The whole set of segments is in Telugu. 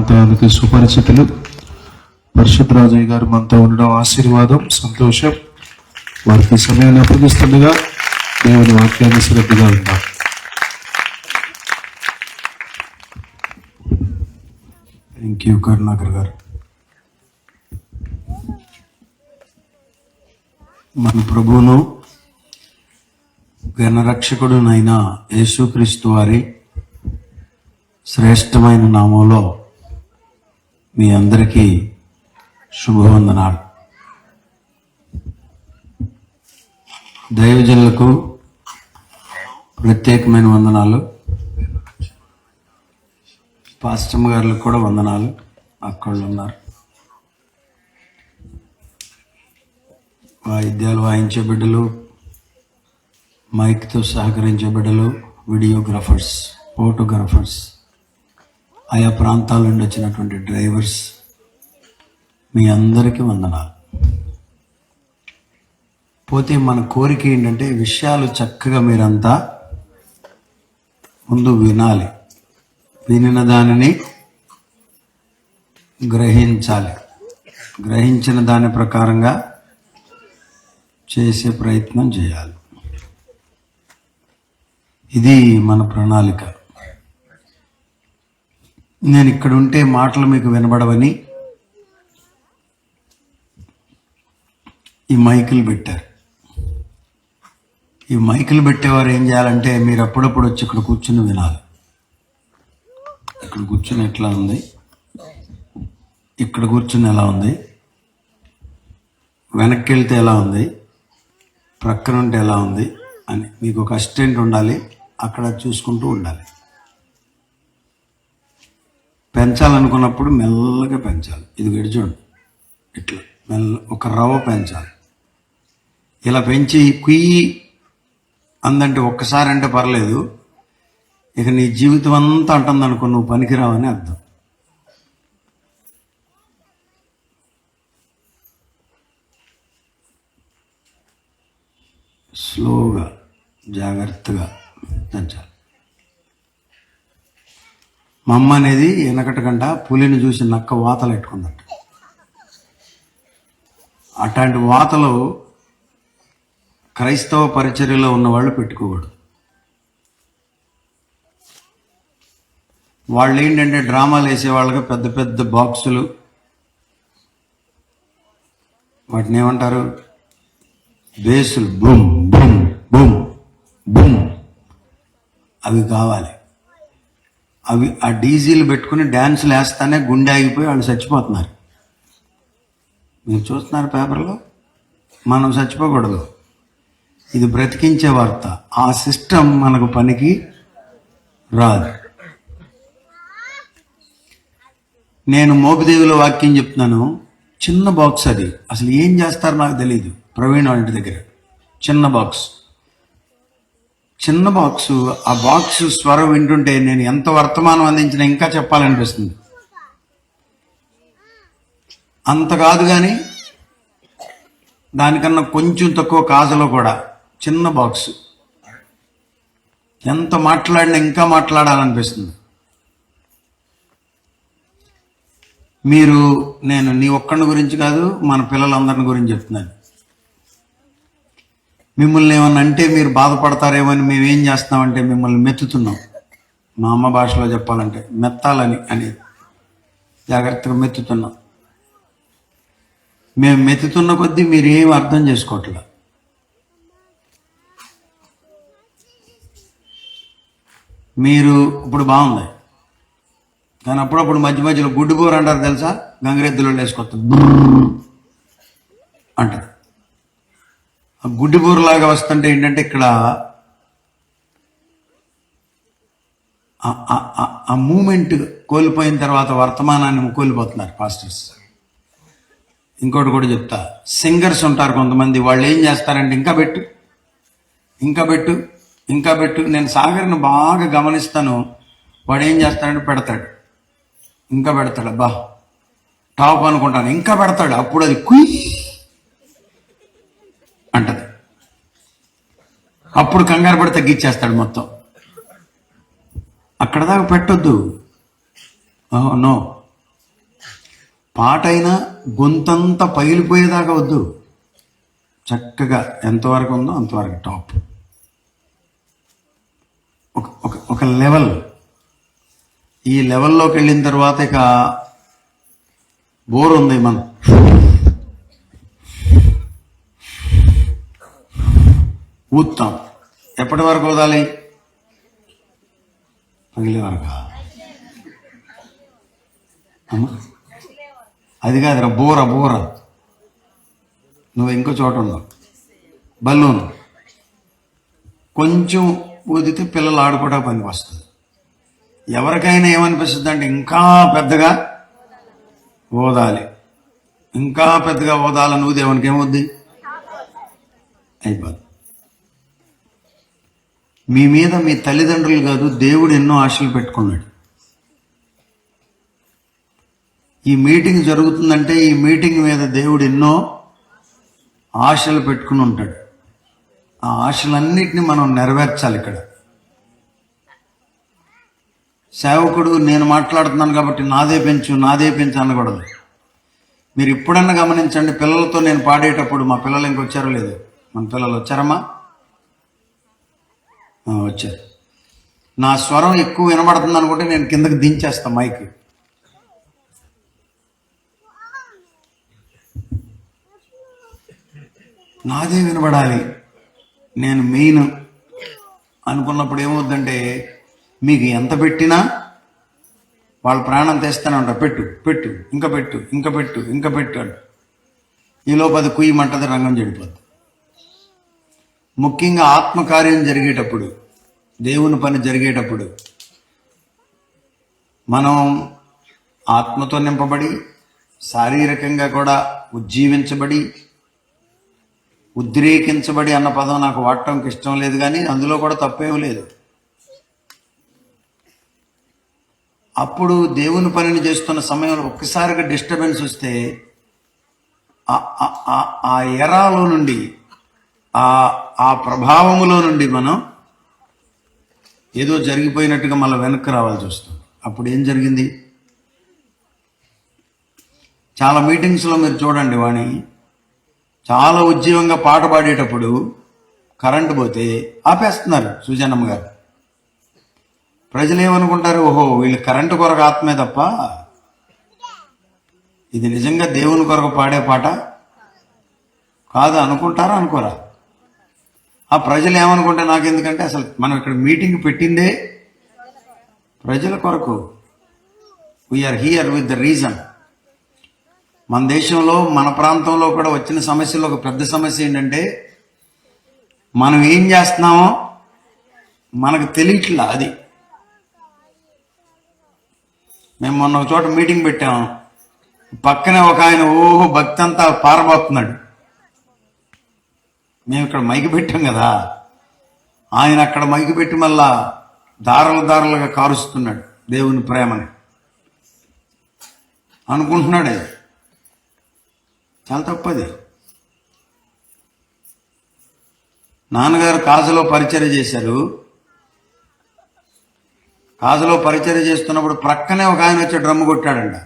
ప్రాంతానికి సుపరిచితులు. పరిశుద్ధ రాజయ్య గారు మనతో ఉండడం ఆశీర్వాదం, సంతోషం. వారికి సమయాన్ని అప్పగిస్తుండగా దేవుని వాక్యాన్ని శ్రద్ధగా ఉందాం. థ్యాంక్ యూ కరుణాకర్ గారు. మన ప్రభువును గణరక్షకుడునైన యేసుక్రీస్తు వారి శ్రేష్టమైన నామంలో మీ అందరికీ శుభవందనాలు. దైవజనులకు ప్రత్యేకమైన వందనాలు, పాస్టమ్ గారులకు కూడా వందనాలు. అక్కడ ఉన్నారు. వాయిద్యాలు వాయించే బిడ్డలు, మైక్తో సహకరించే బిడ్డలు, వీడియోగ్రాఫర్స్, ఫోటోగ్రాఫర్స్, ఆయా ప్రాంతాల నుండి వచ్చినటువంటి డ్రైవర్స్, మీ అందరికీ వందనాలు. పోతే మన కోరిక ఏంటంటే విషయాలు చక్కగా మీరంతా ముందు వినాలి, వినిన దానిని గ్రహించాలి, గ్రహించిన దాని ప్రకారంగా చేసే ప్రయత్నం చేయాలి. ఇది మన ప్రణాళిక. నేను ఇక్కడ ఉంటే మాటలు మీకు వినబడవని ఈ మైకులు పెట్టారు. ఈ మైకులు పెట్టేవారు ఏం చేయాలంటే మీరు అప్పుడప్పుడు వచ్చి ఇక్కడ కూర్చుని వినాలి. ఇక్కడ కూర్చుని ఎట్లా ఉంది, ఇక్కడ కూర్చుని ఎలా ఉంది, వెనక్కి వెళ్తే ఎలా ఉంది, ప్రక్కన ఉంటే ఎలా ఉంది అని మీకు ఒక అసిస్టెంట్ ఉండాలి. అక్కడ చూసుకుంటూ ఉండాలి. పెంచాలనుకున్నప్పుడు మెల్లగా పెంచాలి. ఇది చూడండి, ఇట్లా మెల్ల ఒక రవ్వ పెంచాలి. ఇలా పెంచి కుయ్యి అందంటే ఒక్కసారి అంటే పర్లేదు, ఇక నీ జీవితం అంతా అంటుంది అనుకో, నువ్వు పనికిరావని అర్థం. స్లోగా జాగ్రత్తగా పెంచాలి. మా అమ్మ అనేది వెనకటి కంట పులిని చూసి నక్క వాతలు పెట్టుకుందట. అట్లాంటి వాతలు క్రైస్తవ పరిచర్యలో ఉన్నవాళ్ళు పెట్టుకోకూడదు. వాళ్ళు ఏంటంటే డ్రామాలు వేసేవాళ్ళగా పెద్ద పెద్ద బాక్సులు, వాటిని ఏమంటారు, బేసులు, బూమ్ బూమ్ బూమ్ బూమ్, అవి కావాలి. అవి ఆ డీజీలు పెట్టుకుని డ్యాన్సులు వేస్తానే గుండె ఆగిపోయి వాళ్ళు చచ్చిపోతున్నారు. మీరు చూస్తున్నారు పేపర్లో. మనం చచ్చిపోకూడదు. ఇది బ్రతికించే వార్త. ఆ సిస్టమ్ మనకు పనికి రాదు. నేను మోపిదేవిలో వాక్యం చెప్తున్నాను. చిన్న బాక్స్ అది, అసలు ఏం చేస్తారో నాకు తెలియదు. ప్రవీణ్ వాళ్ళ ఇంటి దగ్గర చిన్న బాక్స్, చిన్న బాక్సు. ఆ బాక్స్ స్వరం వింటుంటే నేను ఎంత వర్తమానం అందించినా ఇంకా చెప్పాలనిపిస్తుంది. అంత కాదు కానీ దానికన్నా కొంచెం తక్కువ కాజలో కూడా చిన్న బాక్స్. ఎంత మాట్లాడినా ఇంకా మాట్లాడాలనిపిస్తుంది. మీరు, నేను నీ ఒక్కడి గురించి కాదు, మన పిల్లలందరిని గురించి చెప్తున్నాను. మిమ్మల్ని ఏమన్నా అంటే మీరు బాధపడతారేమని మేము ఏం చేస్తున్నామంటే మిమ్మల్ని మెత్తుతున్నాం. మా అమ్మ భాషలో చెప్పాలంటే మెత్తాలని అని జాగ్రత్తగా మెత్తుతున్నాం. మేము మెత్తుతున్న కొద్దీ మీరు ఏం అర్థం చేసుకోవట్లేదు. మీరు ఇప్పుడు బాగుంది, కానీ అప్పుడప్పుడు మధ్య మధ్యలో గుడ్డు బోర్ అంటారు తెలుసా, గంగిరెద్దులో వేసుకొస్తుంది అంటారు. ఆ గుడ్డి బోరులాగా వస్తుంటే ఏంటంటే ఇక్కడ ఆ మూమెంట్ కోల్పోయిన తర్వాత వర్తమానాన్ని కోల్పోతున్నారు పాస్టర్స్. ఇంకోటి కూడా చెప్తా, సింగర్స్ ఉంటారు కొంతమంది, వాళ్ళు ఏం చేస్తారంటే ఇంకా పెట్టు ఇంకా పెట్టు ఇంకా పెట్టు. నేను సాగర్ను బాగా గమనిస్తాను. వాడు ఏం చేస్తాడంటే పెడతాడు, ఇంకా పెడతాడు. అబ్బా టాప్ అనుకుంటాను, ఇంకా పెడతాడు. అప్పుడు అది కుయ్ అంటది. అప్పుడు కంగారు పడి తగ్గించేస్తాడు మొత్తం. అక్కడ దాకా పెట్టొద్దు. నో, పాట అయినా గొంతంతా పగిలిపోయేదాకా వద్దు, చక్కగా ఎంతవరకు ఉందో అంతవరకు టాప్, ఒక లెవెల్. ఈ లెవెల్లోకి వెళ్ళిన తర్వాత ఇక బోర్ ఉంది, మనం ఊతాం. ఎప్పటి వరకు వదాలి? పగిలే వరకు. అది కాదురా, బోర బోర. నువ్వు ఇంకో చోట ఉన్నావు. బలూన్ కొంచెం ఊదితే పిల్లలు ఆడుకోవడానికి పనికి వస్తుంది. ఎవరికైనా ఏమనిపిస్తుంది అంటే ఇంకా పెద్దగా ఓదాలి, ఇంకా పెద్దగా ఓదాలని ఊది ఎవరికి ఏమవుద్ది? అయిపోద్ది. మీ మీద మీ తల్లిదండ్రులు కాదు, దేవుడు ఎన్నో ఆశలు పెట్టుకున్నాడు. ఈ మీటింగ్ జరుగుతుందంటే ఈ మీటింగ్ మీద దేవుడు ఎన్నో ఆశలు పెట్టుకుని ఉంటాడు. ఆ ఆశలన్నిటిని మనం నెరవేర్చాలి. ఇక్కడ సేవకుడు నేను మాట్లాడుతున్నాను కాబట్టి నాదే పెంచు అనకూడదు. మీరు ఇప్పుడన్నా గమనించండి, పిల్లలతో నేను పాడేటప్పుడు, మా పిల్లలు ఇంకొచ్చారో లేదు? మన పిల్లలు వచ్చారమ్మా? వచ్చారు. నా స్వరం ఎక్కువ వినబడుతుంది అనుకుంటే నేను కిందకి దించేస్తా మైక్. నాదే వినబడాలి, నేను మెయిన్ అనుకున్నప్పుడు ఏమవుద్దంటే మీకు ఎంత పెట్టినా వాళ్ళు ప్రాణం తెస్తూనే ఉంటారు. పెట్టు పెట్టు ఇంకా పెట్టు ఇంకా పెట్టు ఇంకా పెట్టు అంట. ఈలోపు అది కుయ్యమంటది, రంగం చెడిపోద్ది. ముఖ్యంగా ఆత్మకార్యం జరిగేటప్పుడు, దేవుని పని జరిగేటప్పుడు మనం ఆత్మతో నింపబడి, శారీరకంగా కూడా ఉజ్జీవించబడి, ఉద్రేకించబడి అన్న పదం నాకు వాడటంకి ఇష్టం లేదు, కానీ అందులో కూడా తప్పేం లేదు. అప్పుడు దేవుని పనిని చేస్తున్న సమయంలో ఒక్కసారిగా డిస్టర్బెన్స్ వస్తే ఆ ఎరాలో నుండి, ఆ ప్రభావములో నుండి మనం ఏదో జరిగిపోయినట్టుగా మళ్ళీ వెనక్కి రావాల్సి వస్తుంది. అప్పుడు ఏం జరిగింది? చాలా మీటింగ్స్లో మీరు చూడండి, వాణి చాలా ఉజ్జీవంగా పాట పాడేటప్పుడు కరెంటు పోతే ఆపేస్తున్నారు సుజనమ్మ గారు. ప్రజలు ఏమనుకుంటారు? ఓహో, వీళ్ళు కరెంటు కొరకు ఆత్మే తప్ప ఇది నిజంగా దేవుని కొరకు పాడే పాట కాదు అనుకుంటారా? అనుకోరా? ఆ ప్రజలు ఏమనుకుంటే నాకెందుకంటే, అసలు మనం ఇక్కడ మీటింగ్ పెట్టిందే ప్రజల కొరకు. We're here with the reason. మన దేశంలో, మన ప్రాంతంలో కూడా వచ్చిన సమస్యలో ఒక పెద్ద సమస్య ఏంటంటే, మనం ఏం చేస్తున్నామో మనకు తెలియట్లా. అది మేము మొన్న ఒక చోట మీటింగ్ పెట్టాము, పక్కనే ఒక ఆయన ఓహో భక్తి అంతా పారబోతున్నాడు. మేము ఇక్కడ మైకి పెట్టాం కదా, ఆయన అక్కడ మైకి పెట్టి మళ్ళా దారలుగా కారుస్తున్నాడు దేవుని ప్రేమని అనుకుంటున్నాడు. అది చాలా తప్పది. నాన్నగారు కాజలో పరిచర్య చేశారు. కాజలో పరిచర్య చేస్తున్నప్పుడు ప్రక్కనే ఒక ఆయన వచ్చి డ్రమ్ము కొట్టాడంట.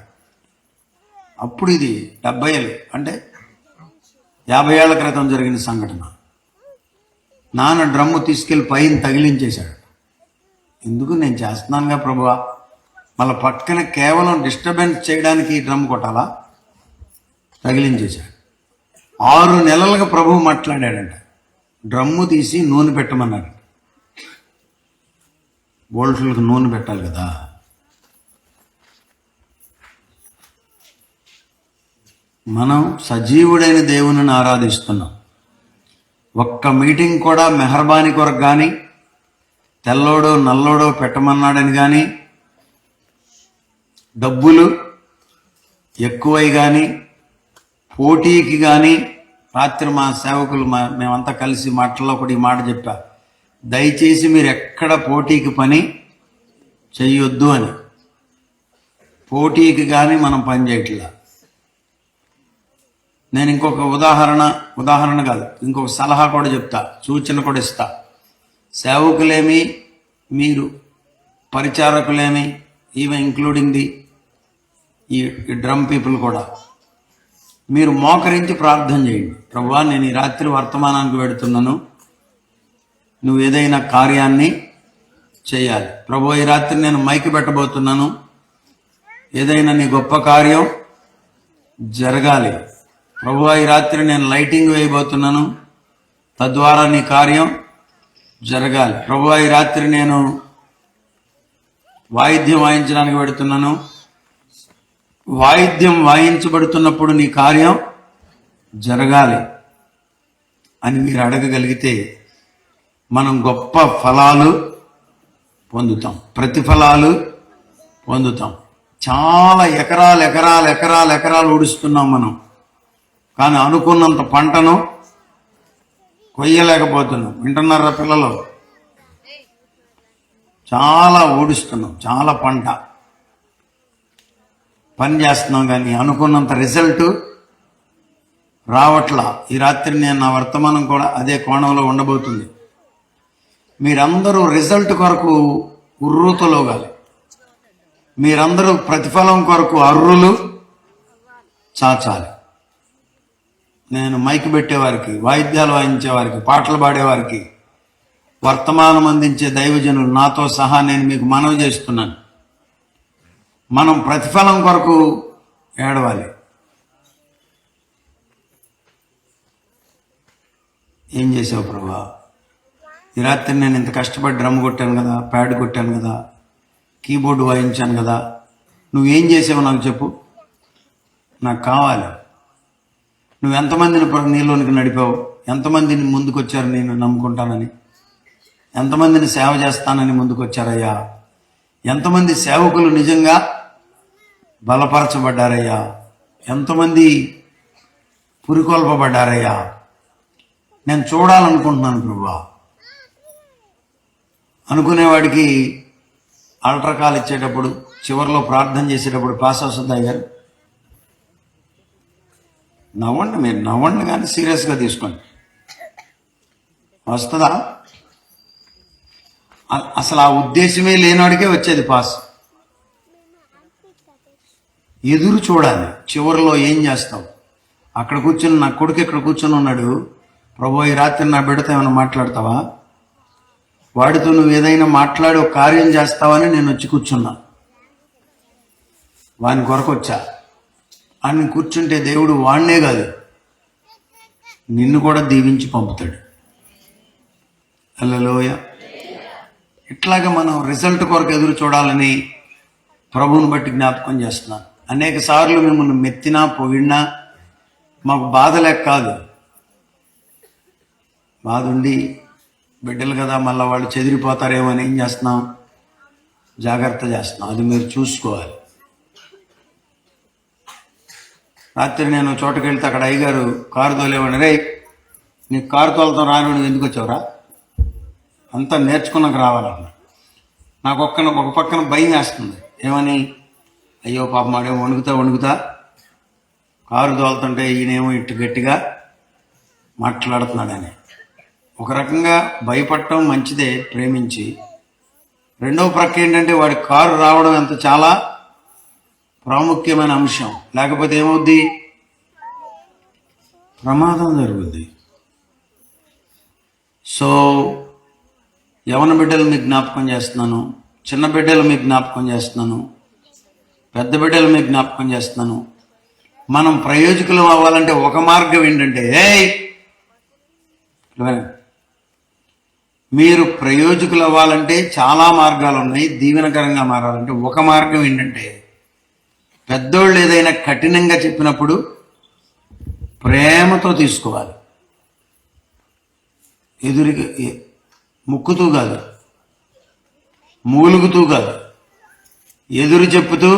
అప్పుడు ఇది 70 ఏళ్ళు అంటే 50 ఏళ్ల క్రితం జరిగిన సంఘటన. నాన్న డ్రమ్ము తీసుకెళ్లి పైన తగిలించేశాడు. ఎందుకు? నేను చేస్తున్నానుగా ప్రభువా, మళ్ళీ పక్కన కేవలం డిస్టర్బెన్స్ చేయడానికి డ్రమ్ కొట్టాలా? తగిలించేశాడు. 6 నెలలుగా ప్రభువు మాట్లాడాడంట. డ్రమ్ము తీసి నూనె పెట్టమన్నాడు. బోల్ట్లకు నూనె పెట్టాలి కదా. మనం సజీవుడైన దేవుని ఆరాధిస్తున్నాం. ఒక్క మీటింగ్ కూడా మెహర్బానీ కొరకు కానీ, తెల్లోడో నల్లోడో పెట్టమన్నాడని కానీ, డబ్బులు ఎక్కువై కానీ, పోటీకి కానీ. రాత్రి మా సేవకులు మేమంతా కలిసి మాటల్లో కూడా ఈ మాట చెప్పా, దయచేసి మీరు ఎక్కడ పోటీకి పని చెయ్యొద్దు అని. పోటీకి కానీ మనం పని చేయట్లా. నేను ఇంకొక ఉదాహరణ కాదు, ఇంకొక సలహా కూడా చెప్తా, సూచన కూడా ఇస్తా. సేవకులేమి, మీరు పరిచారకులేమి, ఈవెన్ ఇంక్లూడింగ్ ది ఈ డ్రమ్ పీపుల్ కూడా మీరు మోకరించి ప్రార్థన చేయండి. ప్రభువా, నేను ఈ రాత్రి వర్తమానానికి పెడుతున్నాను, నువ్వు ఏదైనా కార్యాన్ని చేయాలి. ప్రభువా, ఈ రాత్రి నేను మైకి పెట్టబోతున్నాను, ఏదైనా నీ గొప్ప కార్యం జరగాలి. ప్రభువా, ఈ రాత్రి నేను లైటింగ్ వేయబోతున్నాను, తద్వారా నీ కార్యం జరగాలి. ప్రభువా, ఈ రాత్రి నేను వాయిద్యం వాయించడానికి పెడుతున్నాను, వాయిద్యం వాయించబడుతున్నప్పుడు నీ కార్యం జరగాలి అని మీరు అడగగలిగితే మనం గొప్ప ఫలాలు పొందుతాం, ప్రతిఫలాలు పొందుతాం. చాలా ఎకరాలు ఊడిస్తున్నాం మనం, కానీ అనుకున్నంత పంటను కొయ్యలేకపోతున్నాం. వింటున్నారా పిల్లలు? చాలా ఊడిస్తున్నాం, చాలా పంట పని చేస్తున్నాం, కానీ అనుకున్నంత రిజల్ట్ రావట్లా. ఈ రాత్రి నేను నా వర్తమానం కూడా అదే కోణంలో ఉండబోతుంది. మీరందరూ రిజల్ట్ కొరకు ఉర్రూతలోగాలి, మీరందరూ ప్రతిఫలం కొరకు అర్రులు చాచాలి. నేను మైక్ పెట్టేవారికి, వాయిద్యాలు వాయించేవారికి, పాటలు పాడేవారికి, వర్తమానం అందించే దైవజనులు నాతో సహా నేను మీకు మనవి చేస్తున్నాను, మనం ప్రతిఫలం కొరకు ఏడవాలి. ఏం చేసావు ప్రభా? ఈ రాత్రి నేను ఇంత కష్టపడి డ్రమ్ కొట్టాను కదా, ప్యాడ్ కొట్టాను కదా, కీబోర్డు వాయించాను కదా, నువ్వేం చేసావు నాకు చెప్పు, నాకు కావాలి. నువ్వు ఎంతమందిని నీలోనికి నడిపావు, ఎంతమందిని ముందుకొచ్చారు నేను నమ్ముకుంటానని, ఎంతమందిని సేవ చేస్తానని ముందుకొచ్చారయ్యా, ఎంతమంది సేవకులు నిజంగా బలపరచబడ్డారయ్యా, ఎంతమంది పురికొల్పబడ్డారయ్యా, నేను చూడాలనుకుంటున్నాను ప్రభువా. అనుకునేవాడికి అల్ట్రాకాల్ ఇచ్చేటప్పుడు, చివరిలో ప్రార్థన చేసేటప్పుడు పాస్ వస్తుందా గారు? నవ్వండి, మీరు నవ్వండి, కానీ సీరియస్గా తీసుకోండి. వస్తుందా? అసలు ఆ ఉద్దేశమే లేనివాడికే వచ్చేది పాస్. ఎదురు చూడాలి, చివరిలో ఏం చేస్తావు. అక్కడ కూర్చొని నా కొడుకు ఇక్కడ కూర్చొని ఉన్నాడు, ప్రభు ఈ రాత్రి నా బిడ్డతో ఏమైనా మాట్లాడతావా, వాడితో నువ్వు ఏదైనా మాట్లాడి ఒక కార్యం చేస్తావని నేను వచ్చి కూర్చున్నా. వాని కొరకు వచ్చా. అని కూర్చుంటే దేవుడు వాణ్ణే కాదు నిన్ను కూడా దీవించి పంపుతాడు. హల్లెలూయా. ఇట్లాగా మనం రిజల్ట్ కొరకు ఎదురు చూడాలని ప్రభువుని బట్టి జ్ఞాపకం చేస్తున్నాను. అనేక సార్లు మిమ్మల్ని మెత్తినా పొగిడినా మాకు బాధ లేక కాదు, బాధ ఉండి బిడ్డలు కదా మళ్ళీ వాళ్ళు చెదిరిపోతారేమో అని ఏం చేస్తున్నాం, జాగ్రత్త చేస్తున్నాం. అది మీరు చూసుకోవాలి. రాత్రి నేను చోటకి వెళ్తే అక్కడ అయ్యగారు కారు తోలేవాడిని, రే నీకు కారు తోలతో రాని నువ్వు ఎందుకు వచ్చావురా, అంతా నేర్చుకున్నాక రావాలన్న. నాకు ఒక పక్కన భయం వేస్తుంది. ఏమని, అయ్యో పాప మాడేమో వణుకుతా కారు తోలుతుంటే ఈయనేమో ఇటు గట్టిగా మాట్లాడుతున్నాడని. ఒక రకంగా భయపడటం మంచిదే, ప్రేమించి. రెండవ ప్రక్క ఏంటంటే వాడి కారు రావడం ఎంత చాలా ప్రాముఖ్యమైన అంశం. లేకపోతే ఏమవుద్ది, ప్రమాదం జరుగుద్ది. సో యవన బిడ్డలు మీకు జ్ఞాపకం చేస్తున్నాను, చిన్న బిడ్డలు మీకు జ్ఞాపకం చేస్తున్నాను, పెద్ద బిడ్డలు మీకు జ్ఞాపకం చేస్తున్నాను. మనం ప్రయోజకులం అవ్వాలంటే ఒక మార్గం ఏంటంటే, మీరు ప్రయోజకులు అవ్వాలంటే చాలా మార్గాలు ఉన్నాయి. దీవెనకరంగా మారాలంటే ఒక మార్గం ఏంటంటే, పెద్దోళ్ళు ఏదైనా కఠినంగా చెప్పినప్పుడు ప్రేమతో తీసుకోవాలి. ఎదురుగా ముక్కుతూ కాదు, మూలుగుతూ కాదు, ఎదురు చెప్పుతూ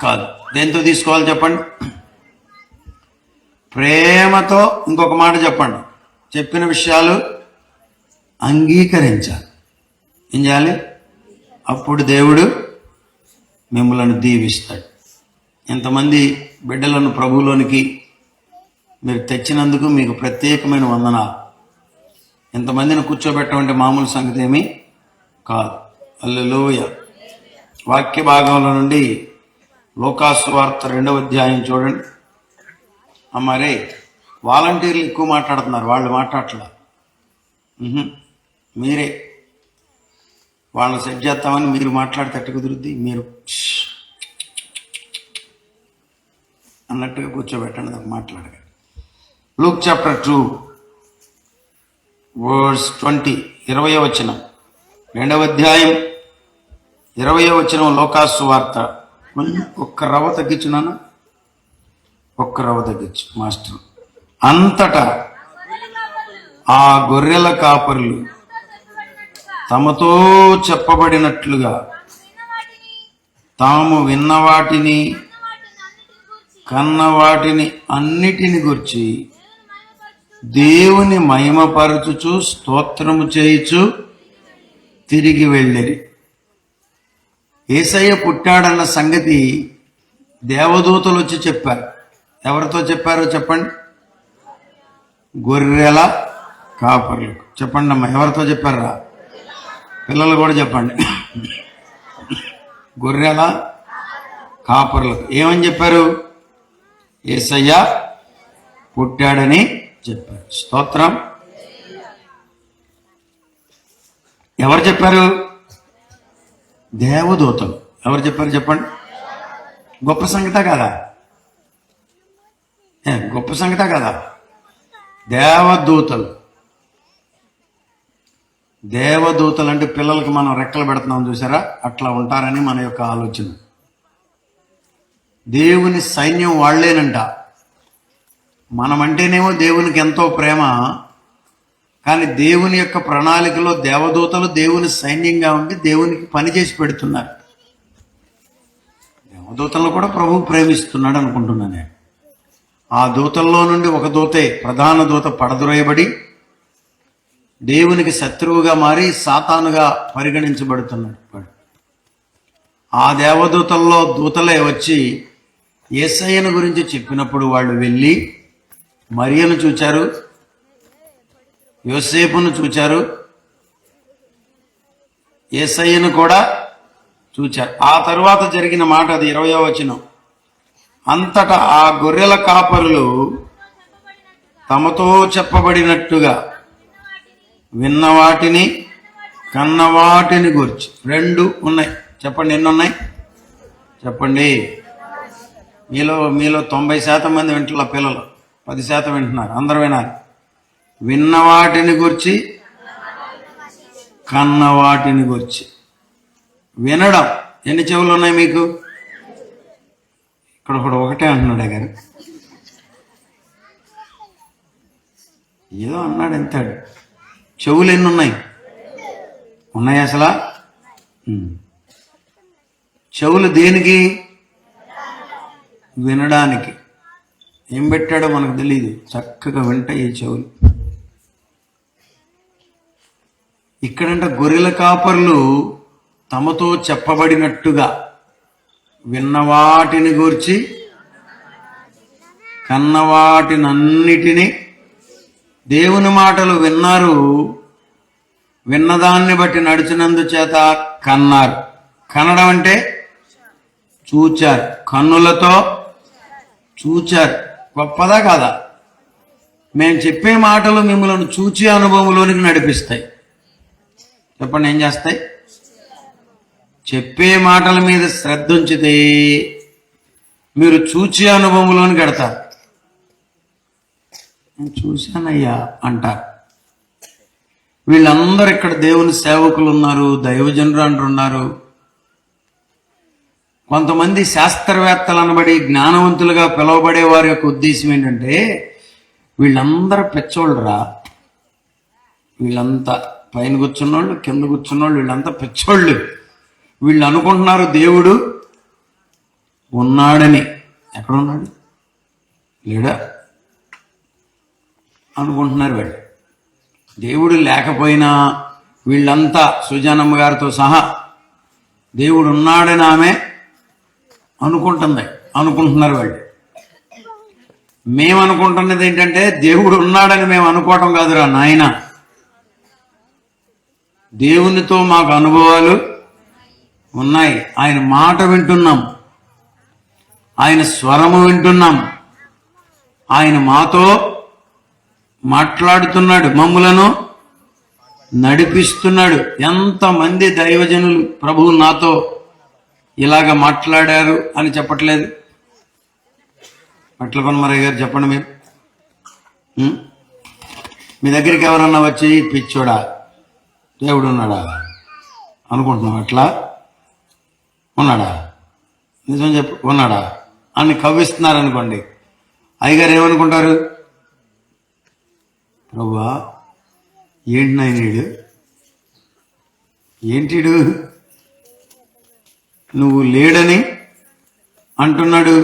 కాదు. దేంతో తీసుకోవాలి చెప్పండి? ప్రేమతో. ఇంకొక మాట చెప్పండి, చెప్పిన విషయాలు అంగీకరించాలి. ఏం చేయాలి? అప్పుడు దేవుడు మిమ్మల్ని దీవిస్తాడు. ఎంతమంది బిడ్డలను ప్రభువులోనికి మీరు తెచ్చినందుకు మీకు ప్రత్యేకమైన వందనాలు. ఎంతమందిని కూర్చోబెట్టమంటే మామూలు సంగతి ఏమీ కాదు. హల్లెలూయా. వాక్య భాగంలో నుండి లోకాసు వార్త 2వ అధ్యాయం చూడండి. మరే వాలంటీర్లు ఎక్కువ మాట్లాడుతున్నారు, వాళ్ళు మాట్లాడట్లా. మీరే వాళ్ళని సెట్ చేస్తామని మీరు మాట్లాడితే ఎట్ట కుదురుద్ది? మీరు అన్నట్టుగా కూర్చోబెట్టండి, నాకు మాట్లాడగా. లూక్ చాప్టర్ 2 verse 20, 20వ వచనం, 2వ అధ్యాయం 20వ వచనం లోకాసు వార్త. ఒక్క రవ్వ తగ్గించు నాన్న, ఒక్క రవ్వ తగ్గించు మాస్టర్. అంతటా ఆ గొర్రెల కాపరులు తమతో చెప్పబడినట్లుగా తాము విన్న వాటిని కన్న వాటిని అన్నిటిని గురించి దేవుని మహిమపరచుచు స్తోత్రము చేయుచు తిరిగి వెళ్ళిరి. యేసయ్య పుట్టాడన్న సంగతి దేవదూతలు వచ్చి చెప్పారు. ఎవరితో చెప్పారో చెప్పండి? గొర్రెల కాపర్లకు. చెప్పండి అమ్మా, ఎవరితో చెప్పారా? పిల్లలు కూడా చెప్పండి. గొర్రెల కాపర్లకు ఏమని చెప్పారు? యేసయ్య పుట్టాడని చెప్పారు. స్తోత్రం. ఎవరు చెప్పారు? దేవదూతలు. ఎవరు చెప్పారు చెప్పండి? గొప్ప సంగత కదా? గొప్ప సంగత కదా? దేవదూతలు. దేవదూతలు అంటే పిల్లలకి మనం రెక్కలు పెడుతున్నాం చూసారా, అట్లా ఉంటారని మన యొక్క ఆలోచన. దేవుని సైన్యం వాళ్లేనంట. మనమంటేనేమో దేవునికి ఎంతో ప్రేమ, కానీ దేవుని యొక్క ప్రణాళికలో దేవదూతలు దేవుని సైన్యంగా ఉండి దేవునికి పని చేసి పెడుతున్నారు. దేవదూతలను కూడా ప్రభువు ప్రేమిస్తున్నాడు అనుకుంటున్నాను నేను. ఆ దూతల్లో నుండి ఒక దూతే, ప్రధాన దూత పడద్రోయబడి దేవునికి శత్రువుగా మారి సాతానుగా పరిగణించబడుతున్నాడు. ఆ దేవదూతల్లో దూతలే వచ్చి యేసయ్యను గురించి చెప్పినప్పుడు వాళ్ళు వెళ్ళి మరియను చూచారు, యోసేపును చూచారు, యేసయ్యను కూడా చూచారు. ఆ తరువాత జరిగిన మాట అది 20వ వచనం. అంతటా ఆ గొర్రెల కాపరులు తమతో చెప్పబడినట్టుగా విన్న వాటిని కన్న వాటిని గురించి. 2 ఉన్నాయి. చెప్పండి, ఎన్ని ఉన్నాయి చెప్పండి. మీలో 90% మంది వింటున్న పిల్లలు 10% వింటున్నారు. అందరూ వినాలి. విన్న వాటిని గురించి కన్న వాటిని గురించి. వినడం ఎన్ని చెవులు ఉన్నాయి మీకు? ఇక్కడ ఒకటే అంటున్నాడు గారు, ఏదో అన్నాడు ఎంతాడు. చెవులు ఎన్ని ఉన్నాయి? ఉన్నాయి అసలు. చెవులు దేనికి? వినడానికి. ఏం పెట్టాడో మనకు తెలియదు, చక్కగా వింటాయి ఈ చెవులు. ఇక్కడంట గొర్రెల కాపర్లు తమతో చెప్పబడినట్టుగా విన్న వాటిని గూర్చి కన్న వాటినన్నిటినీ. దేవుని మాటలు విన్నారు, విన్నదాన్ని బట్టి నడిచినందు చేత కన్నారు. కనడం అంటే చూచారు, కన్నులతో చూచారు. గొప్పదా కాదా? మేము చెప్పే మాటలు మిమ్మల్ని చూచే అనుభవంలోనికి నడిపిస్తాయి. చెప్పండి, ఏం చేస్తాయి? చెప్పే మాటల మీద శ్రద్ధ ఉంచితే మీరు చూచే అనుభవంలోనికి వెడతారు. నేను చూశానయ్యా అంటారు. వీళ్ళందరూ ఇక్కడ దేవుని సేవకులు ఉన్నారు, దైవజనులు ఉన్నారు. కొంతమంది శాస్త్రవేత్తలు అనబడి జ్ఞానవంతులుగా పిలువబడే వారి యొక్క ఉద్దేశం ఏంటంటే, వీళ్ళందరూ పెచ్చోళ్ళురా, వీళ్ళంతా పైన కూర్చున్నోళ్ళు కింద కూర్చున్నోళ్ళు వీళ్ళంతా పెచ్చోళ్ళు. వీళ్ళు అనుకుంటున్నారు దేవుడు ఉన్నాడని. ఎక్కడున్నాడు? లేడా అనుకుంటున్నారు వీళ్ళు. దేవుడు లేకపోయినా వీళ్ళంతా సుజానమ్మ గారితో సహా దేవుడు ఉన్నాడని ఆమె అనుకుంటున్నారు వాళ్ళు. మేము అనుకుంటున్నది ఏంటంటే, దేవుడు ఉన్నాడని మేము అనుకోవటం కాదురా నాయన, దేవునితో మాకు అనుభవాలు ఉన్నాయి, ఆయన మాట వింటున్నాం. ఆయన స్వరము వింటున్నాం. ఆయన మాతో మాట్లాడుతున్నాడు, మమ్ములను నడిపిస్తున్నాడు. ఎంతమంది దైవజనులు ప్రభువు నాతో ఇలాగ మాట్లాడారు అని చెప్పట్లేదు? పట్ల పనమరయ్య గారు చెప్పండి మీరు. మీ దగ్గరికి ఎవరన్నా వచ్చి పిచ్చోడా దేవుడు ఉన్నాడా అనుకుంటున్నాం, అట్లా ఉన్నాడా, నిజం చెప్పు, ఉన్నాడా అని కవ్విస్తున్నారనుకోండి, అయ్యగారు ఏమనుకుంటారు? ప్రభువా ఏంటి నాయనీడు, ఏంటిడు నువ్వు లేడని అంటున్నాడు.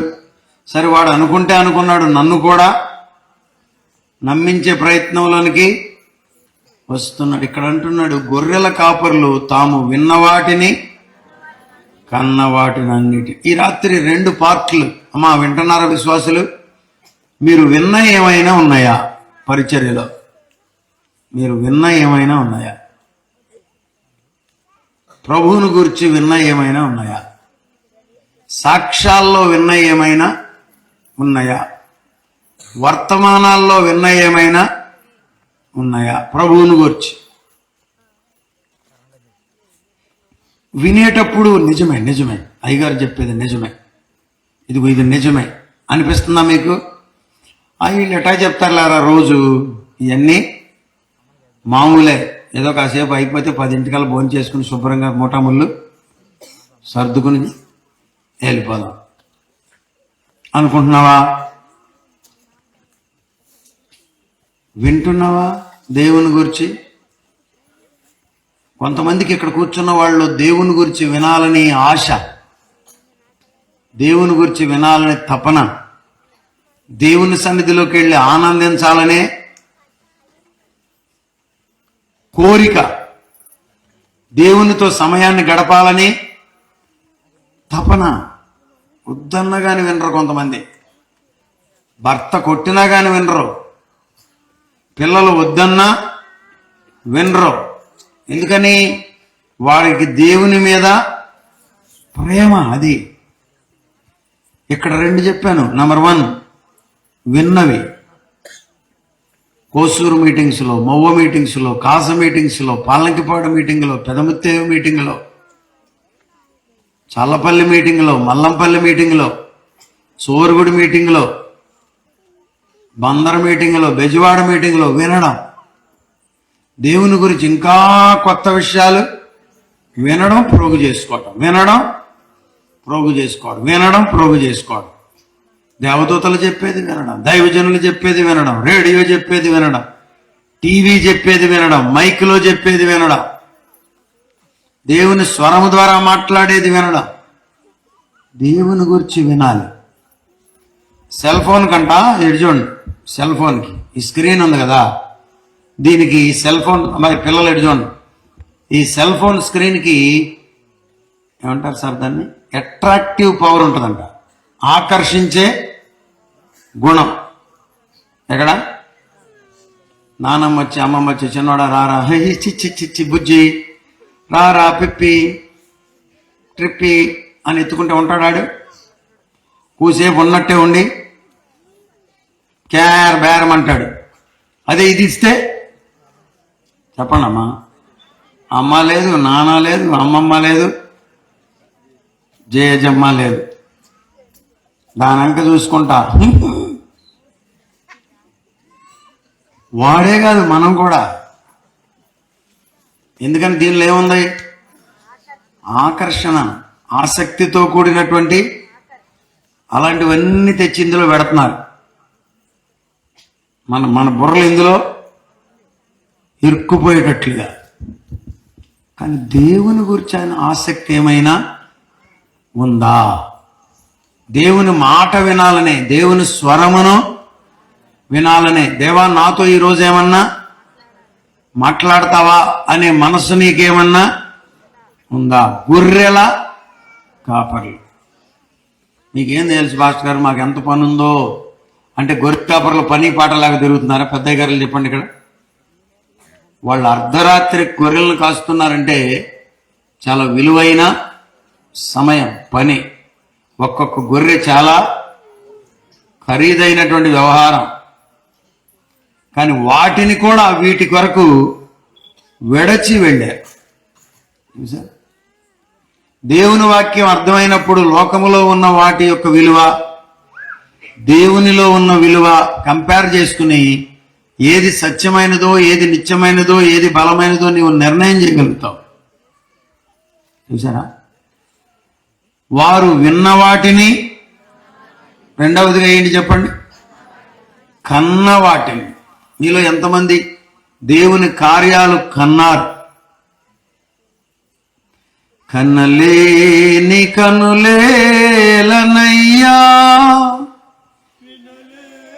సరే, వాడు అనుకుంటే అనుకున్నాడు, నన్ను కూడా నమ్మించే ప్రయత్నంలోనికి వస్తున్నాడు. ఇక్కడ అంటున్నాడు, గొర్రెల కాపర్లు తాము విన్న వాటిని కన్న వాటిని అన్నిటి. ఈ రాత్రి 2 పార్ట్లు. అమ్మా వింటున్నారా విశ్వాసులు? మీరు విన్న ఏమైనా ఉన్నాయా? పరిచర్యలో మీరు విన్న ఏమైనా ఉన్నాయా? ప్రభువును గురించి విన్న ఏమైనా ఉన్నాయా? సాక్ష్యాల్లో విన్న ఏమైనా ఉన్నాయా? వర్తమానాల్లో విన్న ఏమైనా ఉన్నాయా? ప్రభువును గురించి వినేటప్పుడు నిజమే నిజమే అయ్యగారు చెప్పేది నిజమే, ఇది నిజమే అనిపిస్తుందా మీకు? వీళ్ళు ఎటా చెప్తారులేరా రోజు, ఇవన్నీ మామూలే, ఏదో కాసేపు అయిపోతే 10 భోజనం చేసుకుని శుభ్రంగా మూటాముళ్ళు సర్దుకుని వెళ్ళిపోదాం అనుకుంటున్నావా? వింటున్నావా దేవుని గురించి? కొంతమందికి ఇక్కడ కూర్చున్న వాళ్ళు దేవుని గురించి వినాలని ఆశ, దేవుని గురించి వినాలని తపన, దేవుని సన్నిధిలోకి వెళ్ళి ఆనందించాలనే కోరిక, దేవునితో సమయాన్ని గడపాలని తపన. వద్దన్నా కానీ వినరు కొంతమంది, భర్త కొట్టినా కానీ వినరు, పిల్లలు వద్దన్నా వినరు. ఎందుకని? వారికి దేవుని మీద ప్రేమ. అది ఇక్కడ 2 చెప్పాను. నంబర్ 1 విన్నవి, కోసూరు మీటింగ్స్లో, మవ్వ మీటింగ్స్లో, కాస మీటింగ్స్లో, పాలంకిపాడు మీటింగ్లో, పెదముత్తేవి మీటింగ్లో, చల్లపల్లి మీటింగ్లో, మల్లంపల్లి మీటింగ్లో, సోరుగుడి మీటింగ్లో, బందర్ మీటింగ్లో, బెజవాడ మీటింగ్లో వినడం, దేవుని గురించి ఇంకా కొత్త విషయాలు వినడం, ప్రోగు చేసుకోవడం, వినడం ప్రోగు చేసుకోవడం, వినడం ప్రోగు చేసుకోవడం, దేవదూతలు చెప్పేది వినడం, దైవజనులు చెప్పేది వినడం, రేడియో చెప్పేది వినడం, టీవీ చెప్పేది వినడం, మైక్లో చెప్పేది వినడం, దేవుని స్వరము ద్వారా మాట్లాడేది వినడం. దేవుని గురించి వినాలి. సెల్ ఫోన్ కంట చూడండి, సెల్ ఫోన్కి ఈ స్క్రీన్ ఉంది కదా, దీనికి సెల్ ఫోన్, మరి పిల్లలు చూడండి, ఈ సెల్ ఫోన్ స్క్రీన్కి ఏమంటారు సార్ దాన్ని, అట్రాక్టివ్ పవర్ ఉంటుందంట, ఆకర్షించే గుణం. ఎక్కడ నానమ్మ వచ్చి అమ్మమ్మ వచ్చి చిన్నోడా రారా, చిచ్చి చిచ్చి బుజ్జి రారా, పిప్పి ట్రిప్పి అని ఎత్తుకుంటే ఉంటాడాడు. కూసేపు ఉన్నట్టే ఉండి క్యార్ బేరం అంటాడు. అదే ఇది ఇస్తే చెప్పండి అమ్మా, అమ్మ లేదు, నాన్న లేదు, అమ్మమ్మ లేదు, జేజమ్మ లేదు, దానంక చూసుకుంటా. వాడే కాదు మనం కూడా. ఎందుకని దీనిలో ఏముంది? ఆకర్షణ, ఆసక్తితో కూడినటువంటి అలాంటివన్నీ తెచ్చి ఇందులో పెడుతున్నారు. మన బుర్రలు ఇందులో ఇరుక్కుపోయేటట్లుగా. కానీ దేవుని గురించి ఆయన ఆసక్తి ఏమైనా ఉందా? దేవుని మాట వినాలనే, దేవుని స్వరమును వినాలనే, దేవా నాతో ఈరోజు ఏమన్నా మాట్లాడతావా అనే మనసు నీకేమన్నా ఉందా? గొర్రెల కాపర్లు. మీకేం తెలుసు భాస్కర్ గారు, మాకు ఎంత పని ఉందో అంటే, గొర్రె కాపర్లు పని పాటలాగా తిరుగుతున్నారా? పెద్దయ్య గారు చెప్పండి. ఇక్కడ వాళ్ళు అర్ధరాత్రి గొర్రెలను కాస్తున్నారంటే చాలా విలువైన సమయం, పని. ఒక్కొక్క గొర్రె చాలా ఖరీదైనటువంటి వ్యవహారం. కానీ వాటిని కూడా వీటి కొరకు విడచి వెళ్ళారు. దేవుని వాక్యం అర్థమైనప్పుడు లోకములో ఉన్న వాటి యొక్క విలువ, దేవునిలో ఉన్న విలువ కంపేర్ చేసుకుని ఏది సత్యమైనదో, ఏది నిత్యమైనదో, ఏది బలమైనదో నీవు నిర్ణయం చేయగలుగుతావు. చూసారా? వారు విన్న వాటిని, రెండవదిగా ఏంటి చెప్పండి, కన్న వాటిని. మీలో ఎంతమంది దేవుని కార్యాలు కన్నారు? కన్నలేని కనులేలనయ్యా,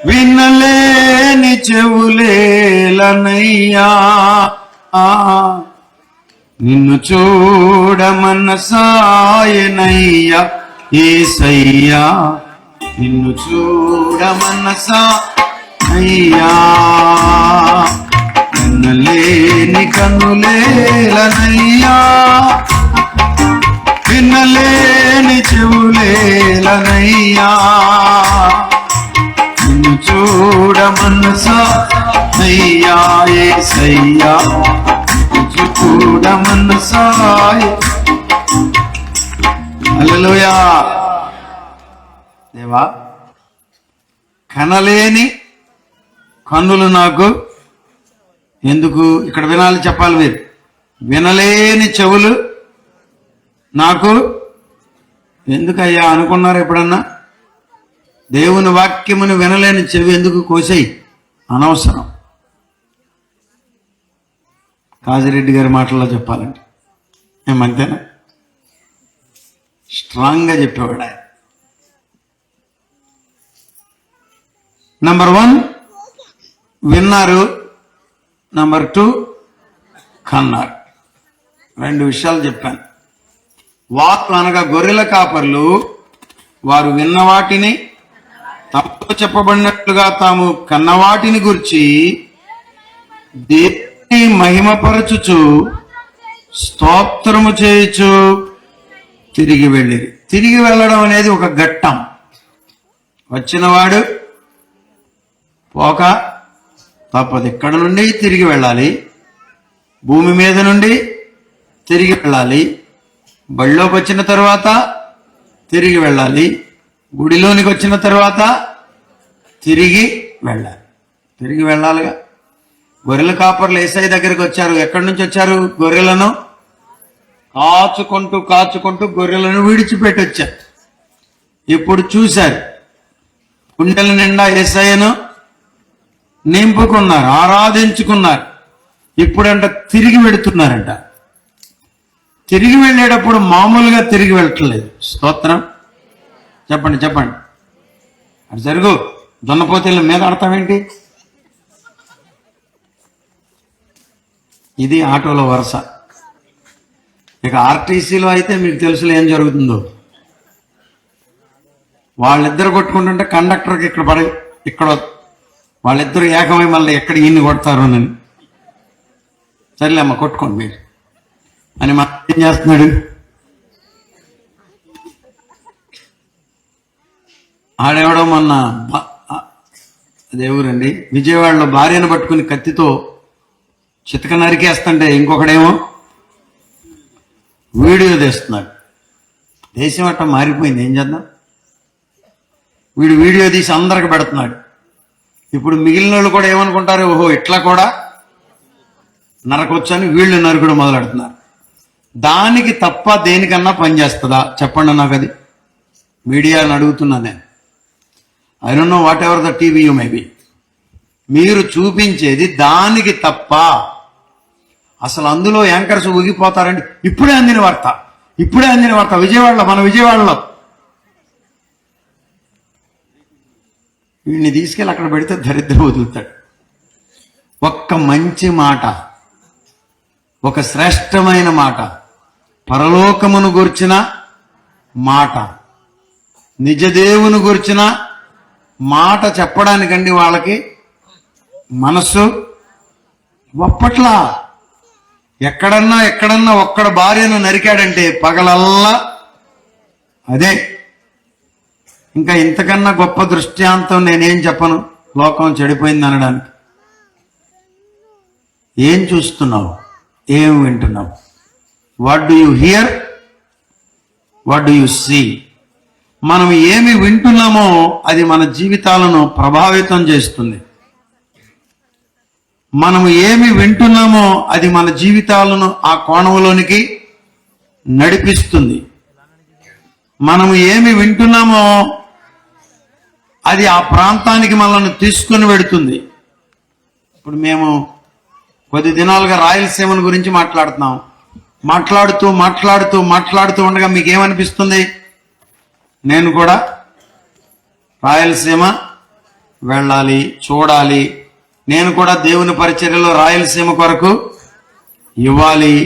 వినలేని చెవులేలనయ్యా, నిన్ను చూడమన్న సాయనయ్యా యేసయ్యా, నిన్ను చూడమన్న సాయనయ్యా. వినలేని కనులేలనయ్యా, వినలేని చెవులేలనయ్యా, నిన్ను చూడమన్న సాయనయ్యా యేసయ్యా, చూడమన్న సాయ. హల్లెలూయా. దేవా, కనలేని కన్నులు నాకు ఎందుకు? ఇక్కడ వినాలి, చెప్పాలి మీరు. వినలేని చెవులు నాకు ఎందుకయ్యా అనుకున్నారు ఎప్పుడన్నా? దేవుని వాక్యమును వినలేని చెవి ఎందుకు కోసేయి? అనవసరం. కాజిరెడ్డి గారి మాటల్లో చెప్పాలంటే ఏమంతేనా? స్ట్రాంగ్గా చెప్పేవాడు ఆయన. నంబర్ 1 విన్నారు, నంబర్ 2 కన్నారు. 2 విషయాలు చెప్పాను. వారు అనగా గొర్రెల కాపర్లు వారు విన్న వాటిని, తమతో చెప్పబడినట్లుగా తాము కన్నవాటిని గురించి దేవుని మహిమపరచుచు స్తోత్రము చేయుచు తిరిగి వెళ్ళిరి. తిరిగి వెళ్ళడం అనేది ఒక ఘట్టం. వచ్చినవాడు పోక తప్పదు. ఇక్కడ నుండి తిరిగి వెళ్ళాలి, భూమి మీద నుండి తిరిగి వెళ్ళాలి, బడిలోకి వచ్చిన తర్వాత తిరిగి వెళ్ళాలి, గుడిలోనికి వచ్చిన తర్వాత తిరిగి వెళ్ళాలి. తిరిగి వెళ్ళాలిగా. గొర్రెల కాపర్లు యేసయ్య దగ్గరికి వచ్చారు. ఎక్కడి నుంచి వచ్చారు? గొర్రెలను కాచుకుంటూ కాచుకుంటూ గొర్రెలను విడిచిపెట్టి వచ్చారు. ఇప్పుడు చూశారు, గుండెల నిండా యేసయ్యను నింపుకున్నారు, ఆరాధించుకున్నారు. ఇప్పుడంట తిరిగి వెళుతున్నారంట. తిరిగి వెళ్ళేటప్పుడు మామూలుగా తిరిగి వెళ్ళట్లేదు. స్తోత్రం చెప్పండి, చెప్పండి. అది జరుగు. దున్నపోతేళ్ళ మీద ఆడతామేంటి? ఇది ఆటోలో వరుస. ఇక ఆర్టీసీలో అయితే మీకు తెలుసులో ఏం జరుగుతుందో. వాళ్ళిద్దరు కొట్టుకుంటుంటే కండక్టర్కి ఇక్కడ వాళ్ళిద్దరు ఏకమై మళ్ళీ ఎక్కడ ఈయన్ని కొడతారు అని. సర్లే అమ్మ కొట్టుకోండి మీరు అని మా ఏం చేస్తున్నాడు? ఆడేవడం మొన్న దేవురండి విజయవాడలో భార్యను పట్టుకుని కత్తితో చితక నరికేస్తుంటే ఇంకొకడేమో వీడియో తీస్తున్నాడు. దేశం అట్ట మారిపోయింది, ఏం చేద్దాం? వీడు వీడియో తీసి అందరికి పెడుతున్నాడు. ఇప్పుడు మిగిలిన వాళ్ళు కూడా ఏమనుకుంటారు, ఓహో ఇట్లా కూడా నరకొచ్చని వీళ్ళు నరకడం మొదలెడుతున్నారు. దానికి తప్ప దేనికన్నా పనిచేస్తుందా చెప్పండి నాకు? అది మీడియాని అడుగుతున్నా నేను. I don't know what ever the TV you maybe. మీరు చూపించేది దానికి తప్ప అసలు అందులో యాంకర్స్ ఊగిపోతారండి. ఇప్పుడే అందిన వార్త, ఇప్పుడే అందిన వార్త విజయవాడలో, మన విజయవాడలో. వీడిని తీసుకెళ్ళి అక్కడ పెడితే దరిద్రం వదులుతాడు. ఒక్క మంచి మాట, ఒక శ్రేష్టమైన మాట, పరలోకమును గుర్చిన మాట, నిజదేవుని గుర్చిన మాట చెప్పడానికండి వాళ్ళకి మనస్సు ఒప్పట్లా. ఎక్కడన్నా ఒక్కడ భార్యను నరికాడంటే పగలల్లా అదే ఇంకా ఇంతకన్నా గొప్ప దృష్టాంతం నేనేం చెప్పను లోకం చెడిపోయింది అనడానికి. ఏం చూస్తున్నావు, ఏం వింటున్నావు? What do you hear, what do you see? మనం ఏమి వింటున్నామో అది మన జీవితాలను ప్రభావితం చేస్తుంది. మనము ఏమి వింటున్నామో అది మన జీవితాలను ఆ కోణంలోనికి నడిపిస్తుంది. మనము ఏమి వింటున్నామో అది ఆ ప్రాంతానికి మనల్ని తీసుకుని వెడుతుంది. ఇప్పుడు మేము కొద్ది దినాలుగా రాయలసీమను గురించి మాట్లాడుతున్నాం. మాట్లాడుతూ ఉండగా మీకు ఏమనిపిస్తుంది? నేను కూడా రాయలసీమ వెళ్ళాలి, చూడాలి, నేను కూడా దేవుని పరిచర్యలో రాయలసీమ కొరకు ఇవ్వాలి,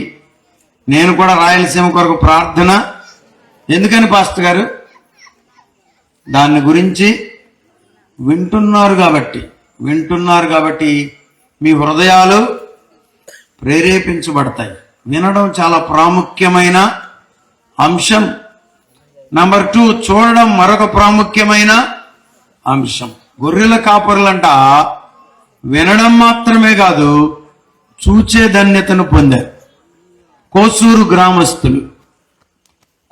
నేను కూడా రాయలసీమ కొరకు ప్రార్థన. ఎందుకని పాస్టర్ గారు? దాని గురించి వింటున్నారు కాబట్టి మీ హృదయాలు ప్రేరేపించబడతాయి. వినడం చాలా ప్రాముఖ్యమైన అంశం. నంబర్ 2, చూడడం మరొక ప్రాముఖ్యమైన అంశం. గొర్రెల కాపరులంట వినడం మాత్రమే కాదు, చూచే ధన్యతను పొందారు. కోసూరు గ్రామస్తులు,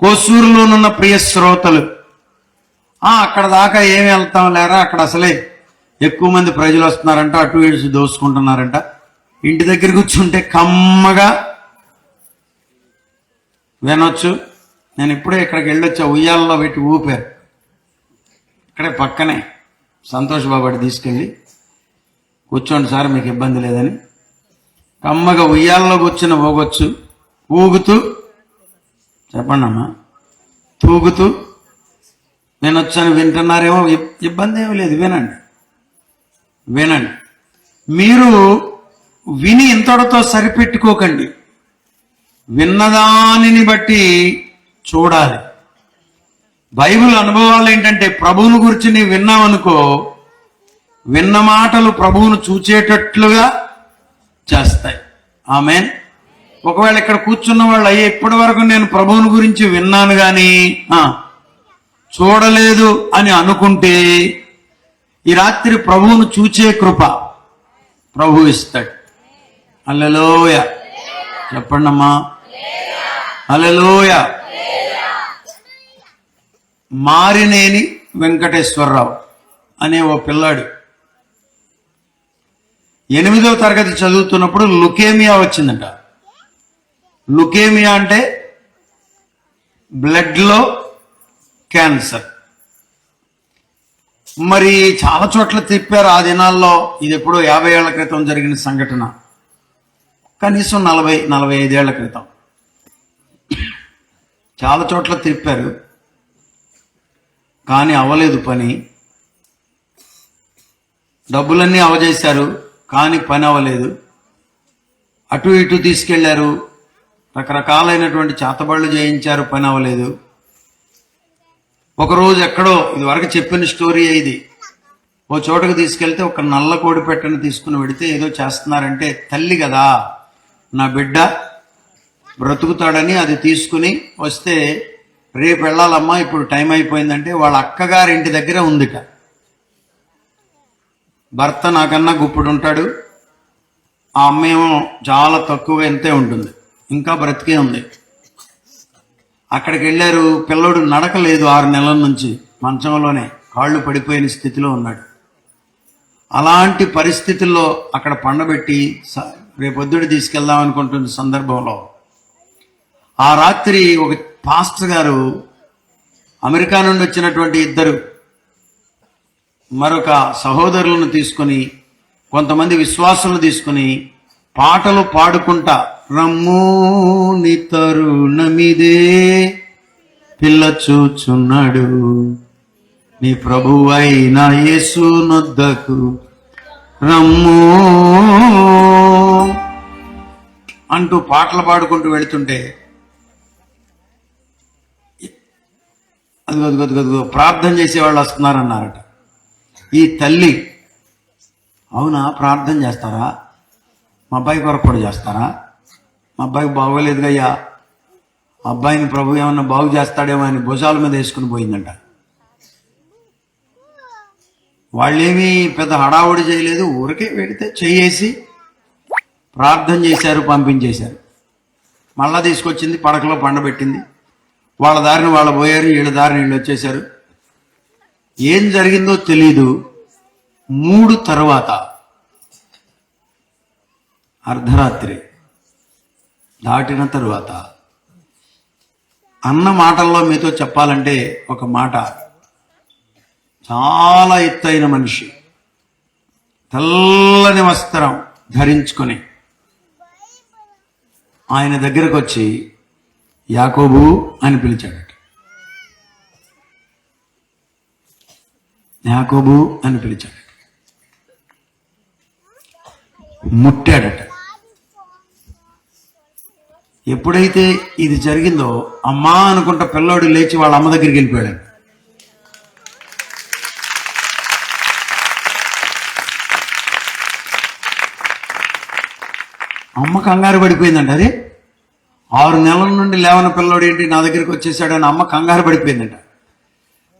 కోసూరులోనున్న ప్రియ శ్రోతలు, అక్కడ దాకా ఏమి వెళ్తాం లేరా, అక్కడ అసలే ఎక్కువ మంది ప్రజలు వస్తున్నారంట, అటు ఇటు దోసుకుంటున్నారంట. ఇంటి దగ్గర కూర్చుంటే కమ్మగా వినొచ్చు. నేను ఇప్పుడే ఇక్కడికి వెళ్ళొచ్చా, ఉయ్యాలలో పెట్టి ఊపారు. ఇక్కడే పక్కనే సంతోష్ బాబు తీసుకెళ్ళి కూర్చోండి సార్, మీకు ఇబ్బంది లేదని. కమ్మగా ఉయ్యాలలో కూర్చుని ఊగొచ్చు. ఊగుతూ చెప్పండి అమ్మా, తూగుతూ వినొచ్చని వింటున్నారేమో, ఇబ్బంది ఏమీ లేదు, వినండి. మీరు విని ఇంతటితో సరిపెట్టుకోకండి. విన్నదానిని బట్టి చూడాలి. బైబిల్ అనుభవాలు ఏంటంటే, ప్రభువుని గురించి నీ విన్నావనుకో, విన్న మాటలు ప్రభువును చూచేటట్లుగా చేస్తాయి. ఆమేన్. ఒకవేళ ఇక్కడ కూర్చున్న వాళ్ళు అయ్యే ఇప్పటి వరకు నేను ప్రభువుని గురించి విన్నాను కానీ చూడలేదు అని అనుకుంటే, ఈ రాత్రి ప్రభువును చూచే కృప ప్రభు ఇస్తాడు. హల్లెలూయ చెప్పండమ్మా, హల్లెలూయ. మారినేని వెంకటేశ్వరరావు అనే ఓ పిల్లాడు 8వ తరగతి చదువుతున్నప్పుడు లుకేమియా వచ్చిందంట. లుకేమియా అంటే బ్లడ్లో క్యాన్సర్. మరి చాలా చోట్ల తిప్పారు ఆ దినాల్లో. ఇది ఎప్పుడో 50 ఏళ్ల క్రితం జరిగిన సంఘటన, కనీసం 40-45 ఏళ్ల క్రితం. చాలా చోట్ల తిప్పారు కానీ అవ్వలేదు పని. డబ్బులన్నీ అవజేశారు కానీ పని అవ్వలేదు. అటు ఇటు తీసుకెళ్లారు, రకరకాలైనటువంటి చేతబడులు చేయించారు, పని అవ్వలేదు. ఒకరోజు ఎక్కడో, ఇది వరకు చెప్పిన స్టోరీ ఇది, ఓ చోటకు తీసుకెళ్తే ఒక నల్ల కోడి పెట్టని తీసుకుని వెడితే ఏదో చేస్తున్నారంటే, తల్లి కదా నా బిడ్డ బ్రతుకుతాడని అది తీసుకుని వస్తే, రేపు వెళ్ళాలమ్మా ఇప్పుడు టైం అయిపోయిందంటే వాళ్ళ అక్కగారి ఇంటి దగ్గర ఉందిట. భర్త నాకన్నా గుప్పుడు ఉంటాడు, ఆ అమ్మేమో చాలా తక్కువ ఎంతే ఉంటుంది, ఇంకా బ్రతికే ఉంది. అక్కడికి వెళ్ళారు. పిల్లోడు నడకలేదు 6 నెలల నుంచి, మంచంలోనే కాళ్ళు పడిపోయిన స్థితిలో ఉన్నాడు. అలాంటి పరిస్థితుల్లో అక్కడ పండబెట్టి రేపొద్దుడు తీసుకెళ్దాం అనుకుంటున్న సందర్భంలో ఆ రాత్రి ఒక పాస్టర్ గారు, అమెరికా నుండి వచ్చినటువంటి 2 మరొక సహోదరులను తీసుకుని, కొంతమంది విశ్వాసులను తీసుకుని పాటలు పాడుకుంటా, రమ్ముని తరుణమిదే పిల్ల చూచున్నాడు నీ ప్రభువైన యేసు నొద్దకు రమ్ము అంటూ పాటలు పాడుకుంటూ వెళుతుంటే, అదిగో ప్రార్థన చేసేవాళ్ళు వస్తున్నారన్నారట. ఈ తల్లి, అవునా ప్రార్థన చేస్తారా, మా అబ్బాయి కొరకు కూడా చేస్తారా, మా అబ్బాయికి బాగోలేదు అయ్యా, అబ్బాయిని ప్రభు ఏమన్నా బాగు చేస్తాడేమో అని భుజాల మీద వేసుకుని పోయిందంట. వాళ్ళేమీ పెద్ద హడావుడి చేయలేదు, ఊరికే పెడితే చెయ్యేసి ప్రార్థన చేశారు, పంపించేశారు. మళ్ళా తీసుకొచ్చింది, పడకలో పండబెట్టింది. వాళ్ళ దారిని వాళ్ళు పోయారు, వీళ్ళ దారిని వీళ్ళు వచ్చేశారు. ఏం జరిగిందో తెలీదు. 3 తర్వాత అర్ధరాత్రి దాటిన తరువాత అన్న మాటల్లో మీతో చెప్పాలంటే ఒక మాట, చాలా ఎత్తైన మనిషి, తెల్లని వస్త్రం ధరించుకొని ఆయన దగ్గరకు వచ్చి యాకోబు అని పిలిచాడట. యాకోబు అని పిలిచాడట, ముట్టాడట. ఎప్పుడైతే ఇది జరిగిందో అమ్మా అనుకుంటా పిల్లోడు లేచి వాళ్ళ అమ్మ దగ్గరికి వెళ్ళిపోయాడు. అమ్మ కంగారు పడిపోయిందంట. అదే 6 నెలల నుండి లేవన పిల్లోడు ఏంటి నా దగ్గరికి వచ్చేసాడని అమ్మ కంగారు పడిపోయిందంట.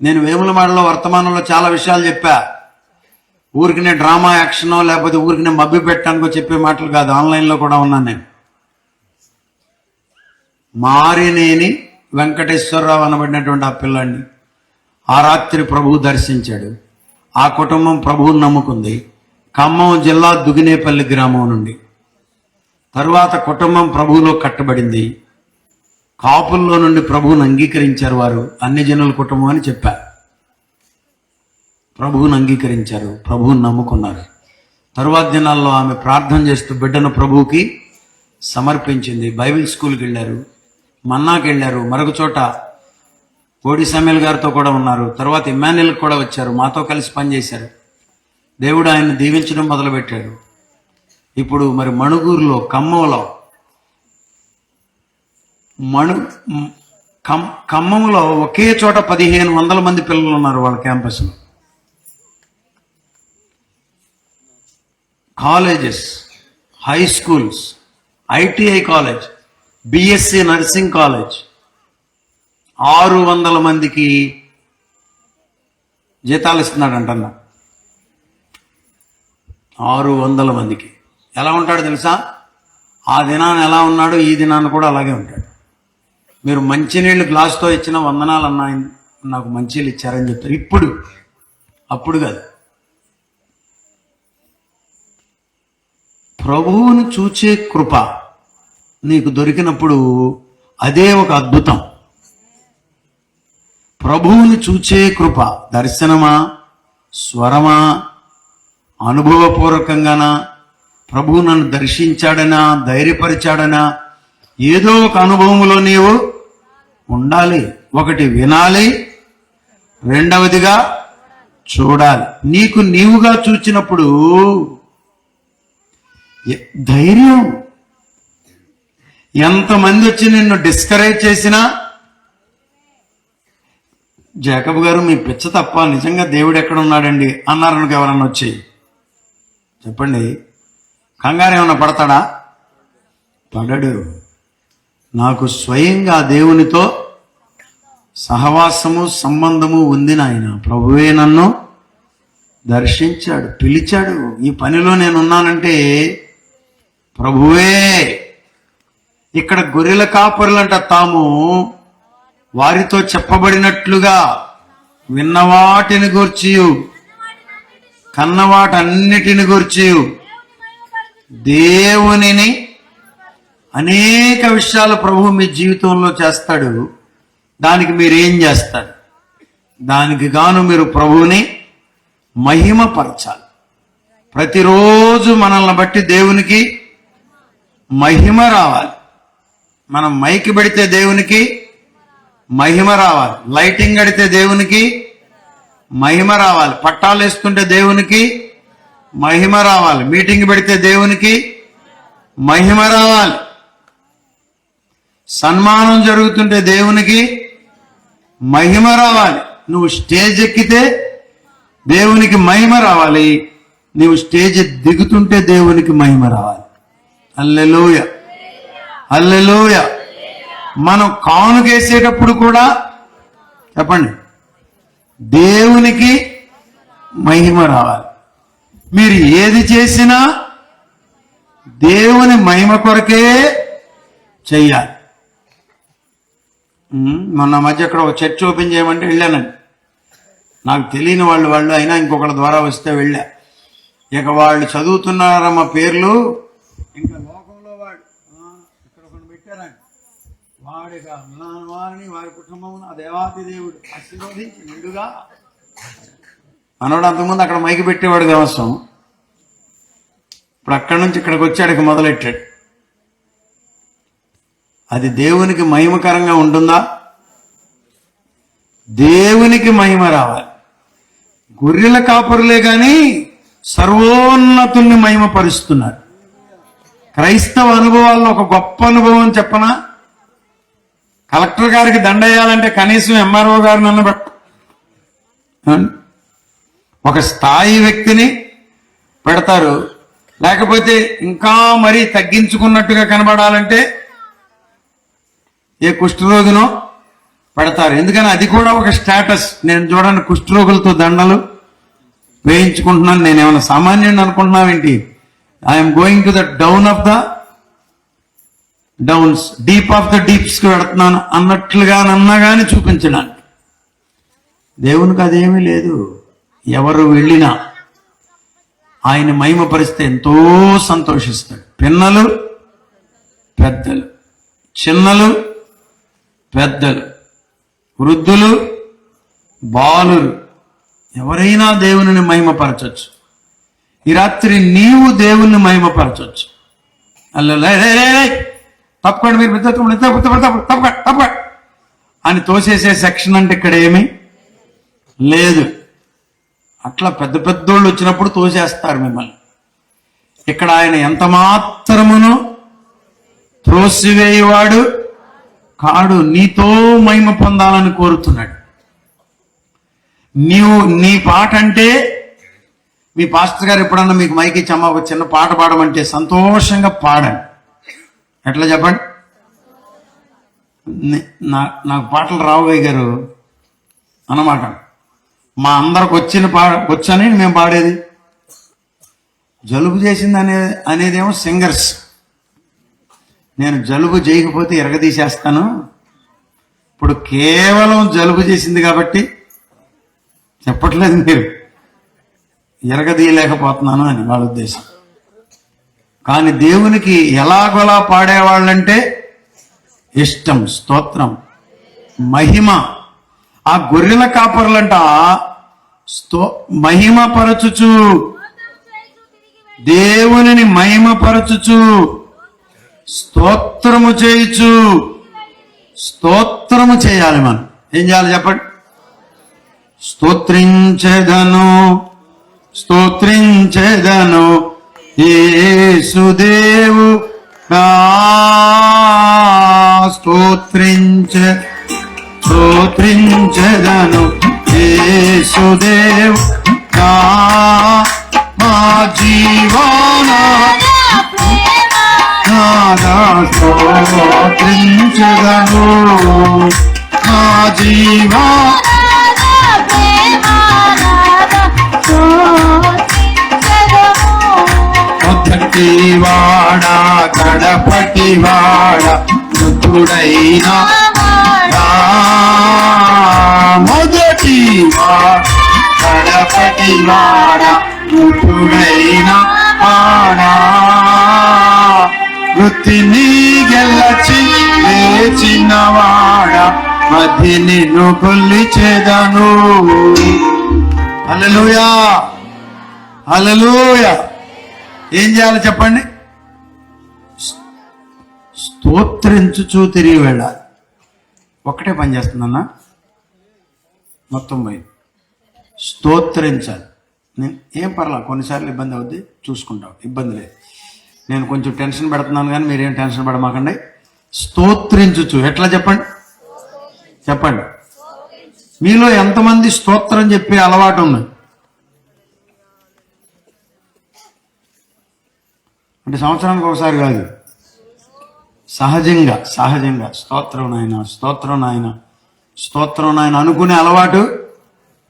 నేను వేములవాడలో వర్తమానంలో చాలా విషయాలు చెప్పా. ఊరికినే డ్రామా యాక్షనో లేకపోతే ఊరికినే మభ్య పెట్టడానికో చెప్పే మాటలు కాదు. ఆన్లైన్లో కూడా ఉన్నాను నేను. మారినేని వెంకటేశ్వరరావు అనబడినటువంటి ఆ పిల్లాడిని ఆ రాత్రి ప్రభువు దర్శించాడు. ఆ కుటుంబం ప్రభువుని నమ్ముకుంది. ఖమ్మం జిల్లా దుగినేపల్లి గ్రామం నుండి. తరువాత కుటుంబం ప్రభువులో కట్టబడింది. కాపుల్లో నుండి ప్రభువుని అంగీకరించారు. వారు అన్ని జనుల కుటుంబం అని చెప్పారు. ప్రభువుని అంగీకరించారు, ప్రభువుని నమ్ముకున్నారు. తరువాత దినాల్లో ఆమె ప్రార్థన చేస్తూ బిడ్డను ప్రభువుకి సమర్పించింది. బైబిల్ స్కూల్కి వెళ్ళారు, మన్నాకి వెళ్ళారు, మరొక చోట కోడి సమేల్ గారితో కూడా ఉన్నారు. తర్వాత ఇమ్మాన్యుయల్కి కూడా వచ్చారు, మాతో కలిసి పనిచేశారు. దేవుడు ఆయన్ని దీవించడం మొదలుపెట్టాడు. ఇప్పుడు మరి మణుగూరులో, ఖమ్మంలో, ఖమ్మంలో ఒకే చోట 1500 మంది పిల్లలు ఉన్నారు వాళ్ళ క్యాంపస్లో. Colleges, high schools, ITI college, BSc nursing college, 600 మందికి జీతాలు ఇస్తున్నాడంటన్నా. 600 మందికి. ఎలా ఉంటాడు తెలుసా? ఆ దినాన్ని ఎలా ఉన్నాడు, ఈ దినాన్ని కూడా అలాగే ఉంటాడు. మీరు మంచినీళ్ళు గ్లాసుతో ఇచ్చిన వందనాలు అన్నా, నాకు మంచినీళ్ళు ఇచ్చారని చెప్తారు. ఇప్పుడు, అప్పుడు కాదు. ప్రభువుని చూచే కృప నీకు దొరికినప్పుడు అదే ఒక అద్భుతం. ప్రభువుని చూచే కృప, దర్శనమా, స్వరమా, అనుభవపూర్వకంగానా, ప్రభువు నన్ను దర్శించాడనా, ధైర్యపరిచాడనా, ఏదో ఒక అనుభవంలో నీవు ఉండాలి. ఒకటి వినాలి, రెండవదిగా చూడాలి. నీకు నీవుగా చూచినప్పుడు ధైర్యం. ఎంతమంది వచ్చి నిన్ను డిస్కరేజ్ చేసినా, జాకబ్ గారు మీ పిచ్చ తప్ప, నిజంగా దేవుడు ఎక్కడ ఉన్నాడండి అన్నారు ఎవరన్నా వచ్చి, చెప్పండి, కంగారు ఏమన్నా పడతాడా? పడడు. నాకు స్వయంగా దేవునితో సహవాసము, సంబంధము ఉంది నాయన. ప్రభువే నన్ను దర్శించాడు, పిలిచాడు. ఈ పనిలో నేనున్నానంటే ప్రభువే. ఇక్కడ గొర్రెల కాపరులంట తాము వారితో చెప్పబడినట్లుగా విన్నవాటిని గూర్చియు కన్నవాటన్నిటిని గూర్చియు దేవునిని అనేక విషయాలు ప్రభువు మీ జీవితంలో చేస్తాడు. దానికి మీరేం చేస్తారు? దానికి గాను మీరు ప్రభువుని మహిమపరచాలి. ప్రతిరోజు మనల్ని బట్టి దేవునికి మహిమ రావాలి. మనం మైకి పెడితే దేవునికి మహిమ రావాలి, లైటింగ్ కడితే దేవునికి మహిమ రావాలి, పట్టాలు వేస్తుంటే దేవునికి మహిమ రావాలి, మీటింగ్ పెడితే దేవునికి మహిమ రావాలి, సన్మానం జరుగుతుంటే దేవునికి మహిమ రావాలి. నువ్వు స్టేజ్ ఎక్కితే దేవునికి మహిమ రావాలి, నువ్వు స్టేజ్ దిగుతుంటే దేవునికి మహిమ రావాలి. హల్లెలూయ, హల్లెలూయ. మనం కానుకేసేటప్పుడు కూడా చెప్పండి, దేవునికి మహిమ రావాలి. మీరు ఏది చేసినా దేవుని మహిమ కొరకే చెయ్యాలి. మొన్న మధ్య అక్కడ ఒక చర్చ్ ఓపెన్ చేయమంటే వెళ్ళానండి. నాకు తెలియని వాళ్ళు అయినా ఇంకొకళ్ళ ద్వారా వస్తే వెళ్ళా. ఇక వాళ్ళు చదువుతున్నారమ్మ పేర్లు, ఇంకా లోకంలో వాడు ఇక్కడ ఒకటి పెట్టారండి, వాడిక వారిని వారి కుటుంబం ఆ దేవాతి దేవుడు ఆశీర్వదించి నిండుగా మనోడు. అంతకుముందు అక్కడ మైకి పెట్టేవాడు దేవస్వం, ఇప్పుడు అక్కడి నుంచి ఇక్కడికి వచ్చాడికి మొదలెట్టాడు. అది దేవునికి మహిమకరంగా ఉంటుందా? దేవునికి మహిమ రావాలి. గొర్రెల కాపరులే కానీ సర్వోన్నతుల్ని మహిమపరుస్తున్నారు. క్రైస్తవ అనుభవాల్లో ఒక గొప్ప అనుభవం చెప్పనా? కలెక్టర్ గారికి దండేయాలంటే కనీసం ఎంఆర్ఓ గారిని అన్నబెట్ట, ఒక స్థాయి వ్యక్తిని పెడతారు. లేకపోతే ఇంకా మరీ తగ్గించుకున్నట్టుగా కనబడాలంటే ఏ కుష్ఠరోగినో పెడతారు. ఎందుకని అది కూడా ఒక స్టేటస్. నేను చూడండి, కుష్ఠరోగులతో దండలు వేయించుకుంటున్నాను. నేను ఏమైనా సామాన్యుడిని అనుకుంటున్నావేంటి? I'm going to the down of the downs, deep of the డీప్స్కి వెళుతున్నాను అన్నట్లుగా నన్నా కానీ చూపించడానికి. దేవునికి అదేమీ లేదు. ఎవరు వెళ్ళినా ఆయన మహిమపరిస్తే ఎంతో సంతోషిస్తాడు. పిన్నలు పెద్దలు, చిన్నలు పెద్దలు, వృద్ధులు బాలురు, ఎవరైనా దేవుని మహిమపరచొచ్చు. ఈ రాత్రి నీవు దేవుణ్ణి మహిమపరచొచ్చు. తప్పకండి, మీరు తప్పక అని తోసేసే సెక్షన్ అంటే ఇక్కడ ఏమీ లేదు. అట్లా పెద్ద పెద్దోళ్ళు వచ్చినప్పుడు తోసేస్తారు మిమ్మల్ని. ఇక్కడ ఆయన ఎంత మాత్రమును త్రోసివేయవాడు కాడు. నీతో మహిమ పొందాలని కోరుతున్నాడు. నీ పాట అంటే, మీ పాస్టర్ గారు ఎప్పుడన్నా మీకు మైకి ఇచ్చమ్మా ఒక చిన్న పాట పాడమంటే సంతోషంగా పాడండి. ఎట్లా చెప్పండి? నాకు పాటలు రావు గారు అన్నమాట. మా అందరికి వచ్చని మేము పాడేది. జలుబు చేసింది అనేదేమో సింగర్స్. నేను జలుబు చేయకపోతే ఎరగదీసేస్తాను. ఇప్పుడు కేవలం జలుబు చేసింది కాబట్టి చెప్పట్లేదు, మీరు ఎరగదీయలేకపోతున్నాను అని వాళ్ళ ఉద్దేశం. కానీ దేవునికి ఎలాగోలా పాడేవాళ్ళంటే ఇష్టం, స్తోత్రం, మహిమ. ఆ గొర్రెల కాపర్లంట మహిమపరచుచు, దేవునిని మహిమపరచుచు, స్తోత్రము చేయుచు. స్తోత్రము చేయాలి. మనం ఏం చేయాలి చెప్పండి? స్తోత్రించెదను, స్తోత్రించెదను యేసుదేవు స్తోత్రించెదను యేసుదేవు మా జీవన స్తోత్రించెదను మా జీవా మొదటివాడా గడపటివాడా మృతుడైనా మొదటివాడా గడపటివాడా మృతుడైనా వాడా వృత్తిని గెలచి లేచినవాడా మధ్య నిన్ను కొల్లిచెదను. హల్లెలూయా, హల్లెలూయా. ఏం చేయాలి చెప్పండి? స్తోత్రించుచూ తిరిగి వెళ్ళాలి. ఒక్కటే పని చేస్తుందన్నా, మొత్తం పోయి స్తోత్రించాలి. నేను ఏం పర్లా, కొన్నిసార్లు ఇబ్బంది అవుద్ది, చూసుకుంటాం, ఇబ్బంది లేదు. నేను కొంచెం టెన్షన్ పెడుతున్నాను కానీ మీరేం టెన్షన్ పడమాకండి. స్తోత్రించుచు ఎట్లా చెప్పండి? చెప్పండి. మీలో ఎంతమంది స్తోత్రం చెప్పే అలవాటు ఉంది? అంటే సంవత్సరానికి ఒకసారి కాదు, సహజంగా స్తోత్రం నాయన, స్తోత్రం నాయన, స్తోత్రం నాయన అనుకునే అలవాటు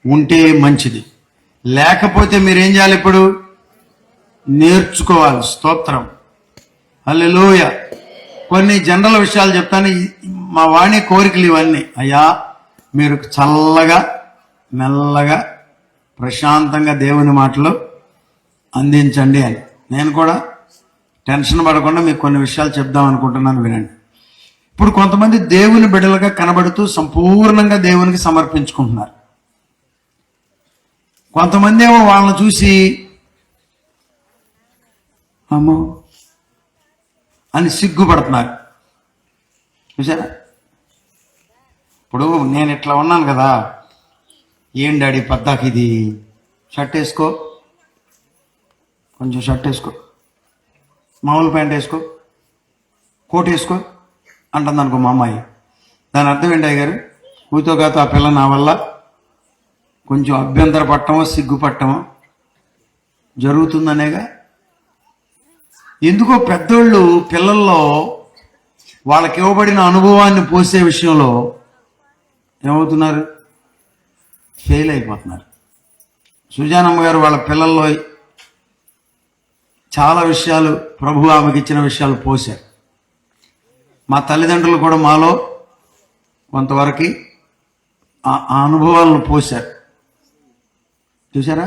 ఉంటే మంచిది. లేకపోతే మీరేం చేయాలి? ఇప్పుడు నేర్చుకోవాలి. స్తోత్రం, హల్లెలూయా. కొన్ని జనరల్ విషయాలు చెప్తాను. మా వాణి కోరికలు ఇవన్నీ. అయ్యా, మీరు చల్లగా మెల్లగా ప్రశాంతంగా దేవుని మాటలు అందించండి అని. నేను కూడా టెన్షన్ పడకుండా మీకు కొన్ని విషయాలు చెప్దాం అనుకుంటున్నాను, వినండి. ఇప్పుడు కొంతమంది దేవుని బిడ్డలుగా కనబడుతూ సంపూర్ణంగా దేవునికి సమర్పించుకుంటున్నారు. కొంతమంది ఏమో వాళ్ళని చూసి అమ్మో అని సిగ్గుపడుతున్నారు. చూసారా? ఇప్పుడు నేను ఇట్లా ఉన్నాను కదా, ఏం డాడీ పద్దాకి ఇది, షర్ట్ వేసుకో, కొంచెం షర్ట్ వేసుకో, మామూలు ప్యాంట్ వేసుకో, కోట్ వేసుకో అంటుంది అనుకో మా అమ్మాయి. దాని అర్థం ఏంటి అయ్య గారు? ఆ పిల్ల నా వల్ల కొంచెం అభ్యంతర పట్టమో సిగ్గుపట్టమో జరుగుతుందనేగా. ఎందుకో పెద్దోళ్ళు పిల్లల్లో వాళ్ళకి ఇవ్వబడిన అనుభవాన్ని పోసే విషయంలో ఏమవుతున్నారు? ఫెయిల్ అయిపోతున్నారు. సుజానమ్మ గారు వాళ్ళ పిల్లల్లో చాలా విషయాలు ప్రభు ఆమెకి ఇచ్చిన విషయాలు పోశారు. మా తల్లిదండ్రులు కూడా మాలో కొంతవరకు ఆ అనుభవాలను పోశారు. చూసారా?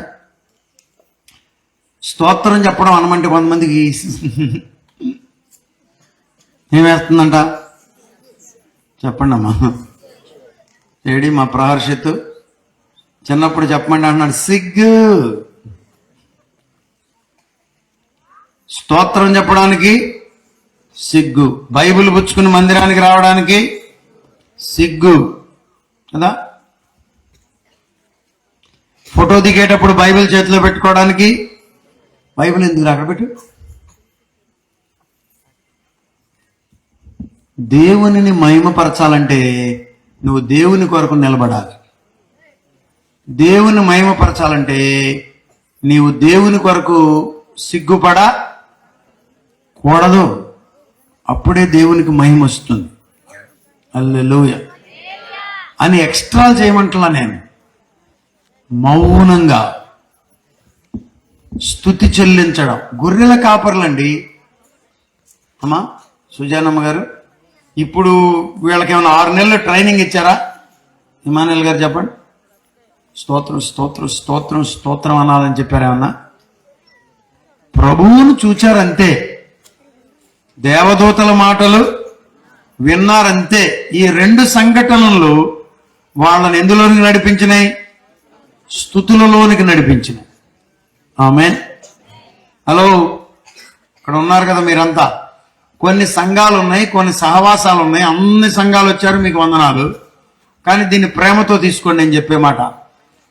స్తోత్రం చెప్పడం అనమంటే కొంతమందికి ఏమేస్తుందంట? చెప్పండి అమ్మా. ఏడి మా ప్రహర్షిత్ చిన్నప్పుడు చెప్పమండి అన్నాడు, సిగ్గు. స్తోత్రం చెప్పడానికి సిగ్గు, బైబిల్ పుచ్చుకుని మందిరానికి రావడానికి సిగ్గు కదా. ఫోటో దిగేటప్పుడు బైబిల్ చేతిలో పెట్టుకోవడానికి, బైబిల్ ఎందుకు అక్కడ పెట్టు? దేవునిని మహిమపరచాలంటే నువ్వు దేవుని కొరకు నిలబడాలి. దేవుని మహిమపరచాలంటే నీవు దేవుని కొరకు సిగ్గుపడకూడదు. అప్పుడే దేవునికి మహిమ వస్తుంది. హల్లెలూయా అని ఎక్స్ట్రా చేయమంటున్నా నేను. మౌనంగా స్తుతి చెల్లించడం. గొర్రెల కాపర్లండి అమ్మా సుజానమ్మ గారు. ఇప్పుడు వీళ్ళకి ఏమైనా 6 నెలలు ట్రైనింగ్ ఇచ్చారా? ఇమానుయేల్ గారు చెప్పండి. స్తోత్రం స్తోత్రం స్తోత్రం స్తోత్రం అనాలని చెప్పారేమన్నా? ప్రభువును చూచారంతే, దేవదూతల మాటలు విన్నారంతే. ఈ 2 సంఘటనలు వాళ్ళని ఎందులోనికి నడిపించినాయి? స్తుతులలోనికి నడిపించినాయి. ఆమేన్. హలో, ఇక్కడ ఉన్నారు కదా మీరంతా. కొన్ని సంఘాలు ఉన్నాయి, కొన్ని సహవాసాలు ఉన్నాయి. అన్ని సంఘాలు వచ్చారు, మీకు వందనాలు. కానీ దీన్ని ప్రేమతో తీసుకోండి నేను చెప్పే మాట.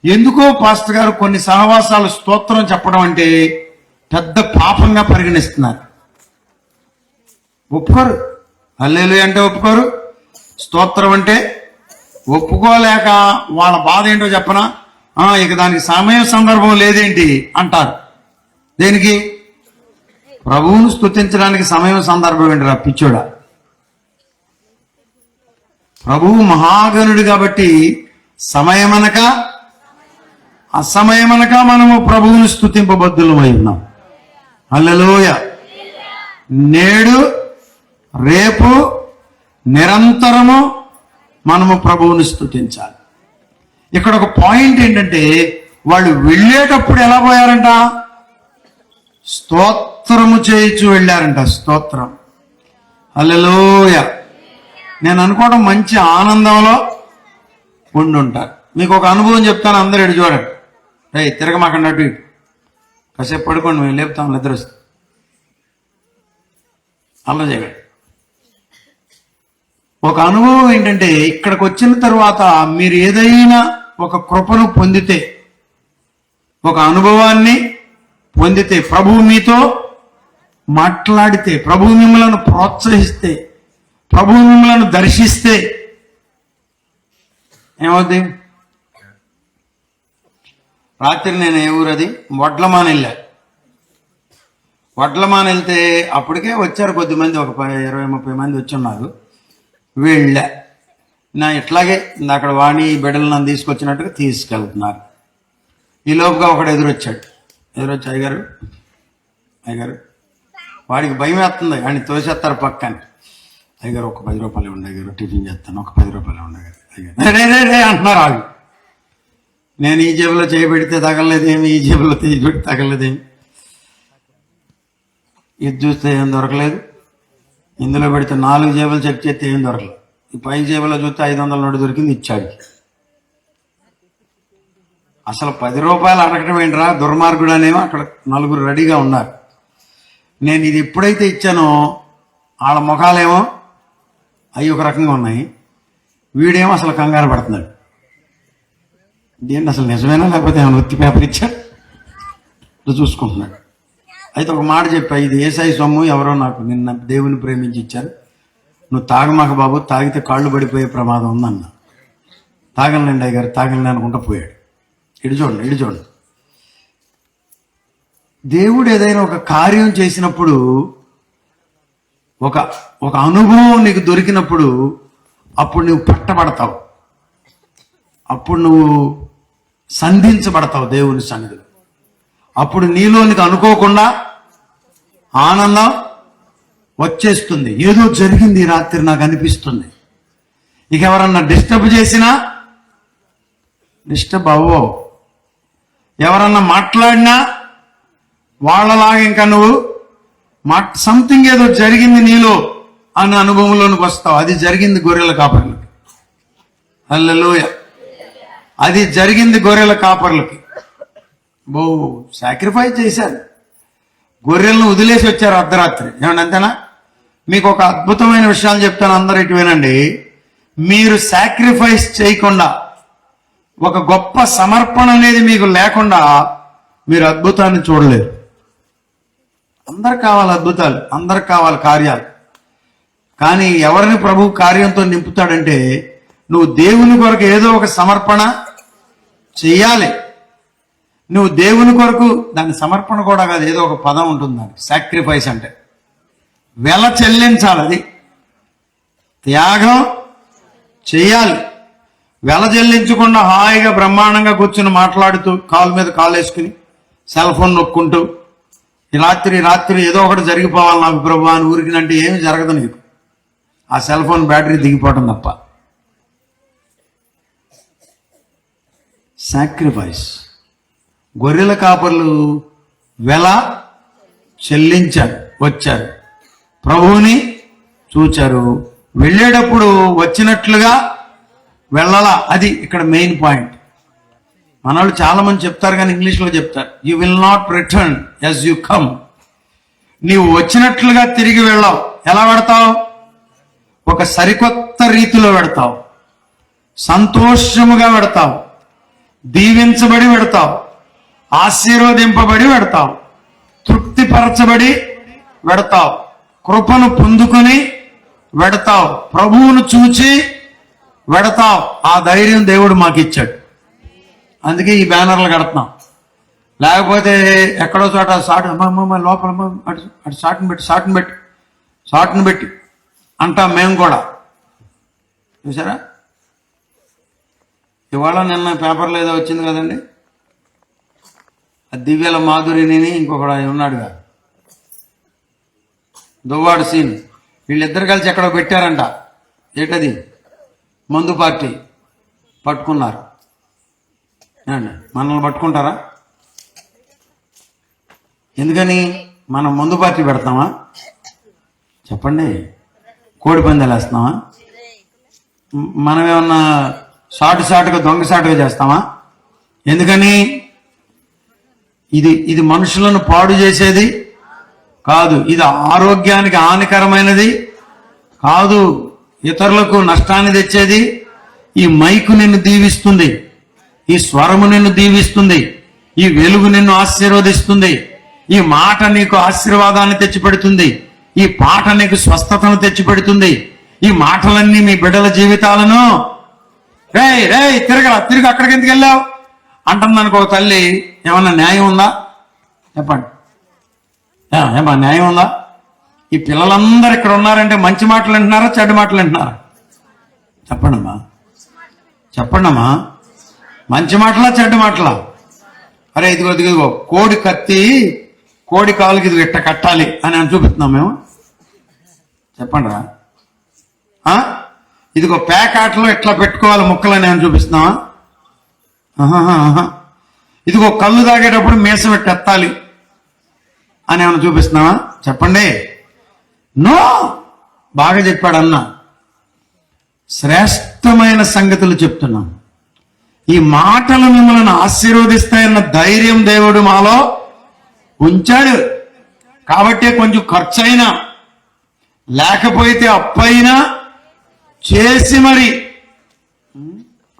ఎందుకో పాస్టర్ గారు కొన్ని సహవాసాలు స్తోత్రం చెప్పడం అంటే పెద్ద పాపంగా పరిగణిస్తున్నారు. ఒప్పుకోరు. హల్లెలూయా అంటే ఒప్పుకోరు. స్తోత్రం అంటే ఒప్పుకోలేక వాళ్ళ బాధ ఏంటో చెప్పనా? ఇక దానికి సమయం సందర్భం లేదేంటి అంటారు. దేనికి? ప్రభువును స్తుతించడానికి సమయం సందర్భం ఏంటిరా పిచ్చోడా? ప్రభువు మహాగణుడు కాబట్టి సమయమనక అసమయమనక మనము ప్రభువును స్తుతింపబద్దులమై ఉన్నాం. హల్లెలూయా. నేడు రేపు నిరంతరము మనము ప్రభువును స్తుతించాలి. ఇక్కడ ఒక పాయింట్ ఏంటంటే, వాళ్ళు వెళ్ళేటప్పుడు ఎలా పోయారంట? స్తోత్రము చేయించు వెళ్ళారంట. స్తోత్రం. హల్లెలూయా. నేను అనుకోవడం మంచి ఆనందంలో ఉండుంటారు. మీకు ఒక అనుభవం చెప్తాను, అందరూ ఎడు చూడండి. తిరగమాకండి అటు ఇటు, కాసేపు పడుకోండి, మేము లేపుతాం నిద్ర వస్తే. అలా చేయగలరు. ఒక అనుభవం ఏంటంటే, ఇక్కడికి వచ్చిన తర్వాత మీరు ఏదైనా ఒక కృపను పొందితే, ఒక అనుభవాన్ని పొందితే, ప్రభువు మీతో మాట్లాడితే, ప్రభువు మిమ్మలను ప్రోత్సహిస్తే, ప్రభువు మిమ్మలను దర్శిస్తే ఏమవుతుంది? రాత్రి నేను ఏ ఊరది వడ్లమాన వెళ్ళా. వడ్లమాన వెళ్తే అప్పటికే వచ్చారు కొద్దిమంది, ఒక 20-30 మంది వచ్చి ఉన్నారు. వెళ్ళా నా ఇట్లాగే అక్కడ వాణి బిడ్డలు నన్ను తీసుకొచ్చినట్టుగా తీసుకెళ్తున్నారు. ఈ లోపుగా ఒకడు ఎదురొచ్చి అయ్యగారు వాడికి భయం వేస్తుంది, ఆయన తోసేస్తారు పక్కని. అయ్యగారు ఒక 10 రూపాయలు ఉండే అయ్యారు, టిఫిన్ చేస్తాను, ఒక 10 రూపాయలు ఉండే అయ్యారు అంటున్నారు వాళ్ళు. నేను ఈ జేబులో చేయి పెడితే తగలలేదేమి, ఈ జేబులో చేయి పెడితే తగలలేదేమి, ఇది చూస్తే ఏం దొరకలేదు, ఇందులో పెడితే 4 జేబులు చెక్ చేస్తే ఏం దొరకలేదు, ఈ పై జేబులో చూస్తే 500 నోటు దొరికింది, ఇచ్చాడు. అసలు 10 రూపాయలు అడగటం ఏంట్రా దుర్మార్గుడు అనేమో అక్కడ 4 రెడీగా ఉన్నారు. నేను ఇది ఎప్పుడైతే ఇచ్చానో వాళ్ళ ముఖాలేమో అవి ఒక రకంగా ఉన్నాయి, వీడేమో అసలు కంగారు పడుతున్నాడు. దేన్ని అసలు నిజమేనా లేకపోతే ఏమైనా ఒత్తి పేపర్ ఇచ్చాడు చూసుకుంటున్నాడు. అయితే ఒక మాట చెప్పా, ఇది ఏసాయి సొమ్ము, ఎవరో నాకు నిన్న దేవుని ప్రేమించి ఇచ్చారు, నువ్వు తాగమాక బాబు, తాగితే కాళ్ళు పడిపోయే ప్రమాదం ఉందన్న. తాగలండి అయ్యగారు, తాగలని అనుకుంటా పోయాడు. ఇటు చూడండి. దేవుడు ఏదైనా ఒక కార్యం చేసినప్పుడు, ఒక అనుభవం నీకు దొరికినప్పుడు, అప్పుడు నువ్వు పట్టబడతావు, అప్పుడు నువ్వు సంధించబడతావు దేవుని సన్నిధిలో. అప్పుడు నీలోనికి అనుకోకుండా ఆనందం వచ్చేస్తుంది. ఏదో జరిగింది ఈ రాత్రి నాకు అనిపిస్తుంది. ఇక ఎవరన్నా డిస్టర్బ్ చేసినా డిస్టర్బ్ అవ్వో, ఎవరన్నా మాట్లాడినా వాళ్ళలాగా ఇంకా నువ్వు సంథింగ్ ఏదో జరిగింది నీలో అన్న అనుభవంలోనికి వస్తావు. అది జరిగింది గొర్రెల కాపర్లకి. హల్లెలూయా. అది జరిగింది గొర్రెల కాపర్లకి. సాక్రిఫైస్ చేశారు, గొర్రెలను వదిలేసి వచ్చారు అర్ధరాత్రి. ఏమన్నా అంతేనా? మీకు ఒక అద్భుతమైన విషయాలు చెప్తాను, అందరూ ఇటు వినండి. మీరు సాక్రిఫైస్ చేయకుండా, ఒక గొప్ప సమర్పణ అనేది మీకు లేకుండా మీరు అద్భుతాన్ని చూడలేరు. అందరికి కావాలి అద్భుతాలు, అందరికి కావాలి కార్యాలు. కానీ ఎవరిని ప్రభు కార్యంతో నింపుతాడంటే, నువ్వు దేవుని కొరకు ఏదో ఒక సమర్పణ చెయ్యాలి. నువ్వు దేవుని కొరకు, దాని సమర్పణ కూడా కాదు, ఏదో ఒక పదం ఉంటుంది దానికి. సాక్రిఫైస్ అంటే వెల చెల్లించాలి, అది త్యాగం చెయ్యాలి. వెల చెల్లించకుండా హాయిగా బ్రహ్మాండంగా కూర్చుని మాట్లాడుతూ, కాలు మీద కాలు వేసుకుని సెల్ ఫోన్ నొక్కుంటూ, ఈ రాత్రి ఏదో ఒకటి జరిగిపోవాలి నాకు ప్రభు అని ఊరికినంటే ఏమి జరగదు నీకు. ఆ సెల్ ఫోన్ బ్యాటరీ దిగిపోవటం తప్ప. సాక్రిఫైస్. గొర్రెల కాపర్లు వెల చెల్లించారు, వచ్చారు, ప్రభువుని చూచారు. వెళ్ళేటప్పుడు వచ్చినట్లుగా వెళ్ళాలా, అది ఇక్కడ మెయిన్ పాయింట్. మన వాళ్ళు చాలా మంది చెప్తారు కానీ ఇంగ్లీష్లో చెప్తారు, you will not return as you come. నీవు వచ్చినట్లుగా తిరిగి వెళ్ళావు. ఎలా పెడతావు? ఒక సరికొత్త రీతిలో పెడతావు, సంతోషముగా పెడతావు, దీవించబడి పెడతావు, ఆశీర్వదింపబడి పెడతావు, తృప్తిపరచబడి పెడతావు, కృపను పొందుకొని పెడతావు, ప్రభువును చూచి పెడతావు. ఆ ధైర్యం దేవుడు మాకు ఇచ్చాడు. అందుకే ఈ బ్యానర్లు కడుతున్నాం. లేకపోతే ఎక్కడో చోట లోపల అటు షార్ట్ని పెట్టి అంటాం మేము కూడా. చూసారా? ఇవాళ నిన్న పేపర్లో ఏదో వచ్చింది కదండి, ఆ దివ్యల మాధురిని ఇంకొకడు ఉన్నాడుగా, దువ్వాడు సీన్, వీళ్ళిద్దరు కలిసి ఎక్కడో పెట్టారంట. ఏంటది? మందు పార్టీ పట్టుకున్నారు. మనల్ని పట్టుకుంటారా? ఎందుకని? మనం మందు పార్టీ పెడతామా? చెప్పండి. కోడి పందాలు వేస్తామా? మనం ఏమన్నా సాటుగా దొంగసాటుగా చేస్తామా? ఎందుకని? ఇది మనుషులను పాడు చేసేది కాదు, ఇది ఆరోగ్యానికి హానికరమైనది కాదు, ఇతరులకు నష్టాన్ని తెచ్చేది. ఈ మైకు నిన్ను దీవిస్తుంది, ఈ స్వరము నిన్ను దీవిస్తుంది, ఈ వెలుగు నిన్ను ఆశీర్వదిస్తుంది, ఈ మాట నీకు ఆశీర్వాదాన్ని తెచ్చిపెడుతుంది, ఈ పాట నీకు స్వస్థతను తెచ్చిపెడుతుంది. ఈ మాటలన్నీ మీ బిడ్డల జీవితాలను తిరిగి అక్కడికి ఎందుకు వెళ్ళావు అంటుంది అనుకో తల్లి. ఏమన్నా న్యాయం ఉందా? చెప్పండి. ఏమన్నా న్యాయం ఉందా? ఈ పిల్లలందరూ ఇక్కడ ఉన్నారంటే మంచి మాటలు వింటున్నారా, చెడ్డ మాటలు వింటున్నారా? చెప్పండమ్మా. మంచి మాటలా, చెడ్డ మాటలా? అరే ఇదిగో కోడి కత్తి కోడి కాలుకి ఇది ఇట్ట కట్టాలి అని చూపిస్తున్నాం మేము. చెప్పండి రా. ఇదిగో ప్యాకాట్లో ఇట్లా పెట్టుకోవాలి ముక్కలని అని చూపిస్తున్నావా? ఇదిగో కళ్ళు తాగేటప్పుడు మీసం ఇట్ట ఎత్తాలి అని ఏమైనా చూపిస్తున్నావా? చెప్పండి. నో. బాగా చెప్పాడు అన్న. శ్రేష్టమైన సంగతులు చెప్తున్నాం. ఈ మాటలు మిమ్మల్ని ఆశీర్వదిస్తాయన్న ధైర్యం దేవుడు మాలో ఉంచాడు. కాబట్టి కొంచెం ఖర్చు అయినా లేకపోతే అప్పైనా చేసి మరి.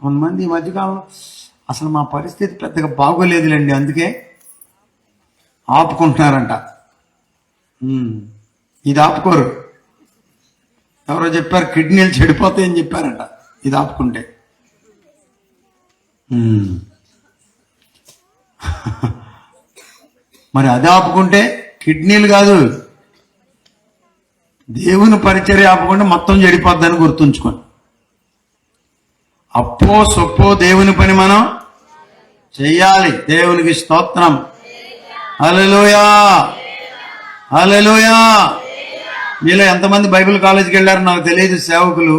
కొంతమంది ఈ మధ్యకాలంలో అసలు మా పరిస్థితి పెద్దగా బాగోలేదులేండి అందుకే ఆపుకుంటున్నారంట. ఇది ఆపుకోరు. ఎవరో చెప్పారు కిడ్నీలు చెడిపోతాయని చెప్పారంట ఇది ఆపుకుంటే. మరి అది ఆపుకుంటే కిడ్నీలు కాదు దేవుని పరిచర్య ఆపుకుంటే మొత్తం చెడిపోద్దని గుర్తుంచుకోండి. అప్పో సొప్పో దేవుని పని మనం చెయ్యాలి. దేవునికి స్తోత్రం. హల్లెలూయా హల్లెలూయా. మీలో ఎంతమంది బైబిల్ కాలేజీకి వెళ్ళారో నాకు తెలియదు సేవకులు.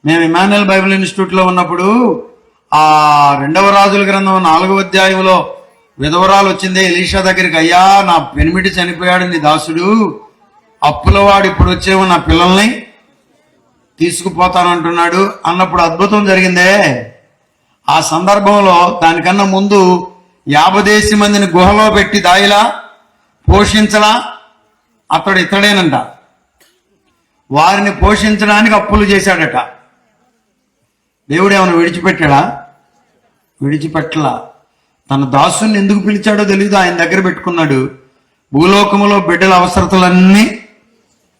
మేము ఇమాన్యుయల్ బైబిల్ ఇన్స్టిట్యూట్లో ఉన్నప్పుడు ఆ 2వ రాజుల గ్రంథం 4వ అధ్యాయంలో విధవరాలు వచ్చిందే ఎలీషా దగ్గరికి, అయ్యా నా పెనిమిటి చనిపోయాడు నీ దాసుడు, అప్పులవాడు ఇప్పుడు వచ్చేమో నా పిల్లల్ని తీసుకుపోతానంటున్నాడు అన్నప్పుడు అద్భుతం జరిగిందే. ఆ సందర్భంలో దానికన్నా ముందు 50 మందిని గుహలో పెట్టి దాయిలా పోషించలా అతడు ఇతడేనంట. వారిని పోషించడానికి అప్పులు చేశాడట. దేవుడు ఏమైనా విడిచిపెట్టాడా? విడిచిపెట్టలా. తన దాసుని ఎందుకు పిలిచాడో తెలియదు, ఆయన దగ్గర పెట్టుకున్నాడు. భూలోకములో బిడ్డల అవసరతలన్నీ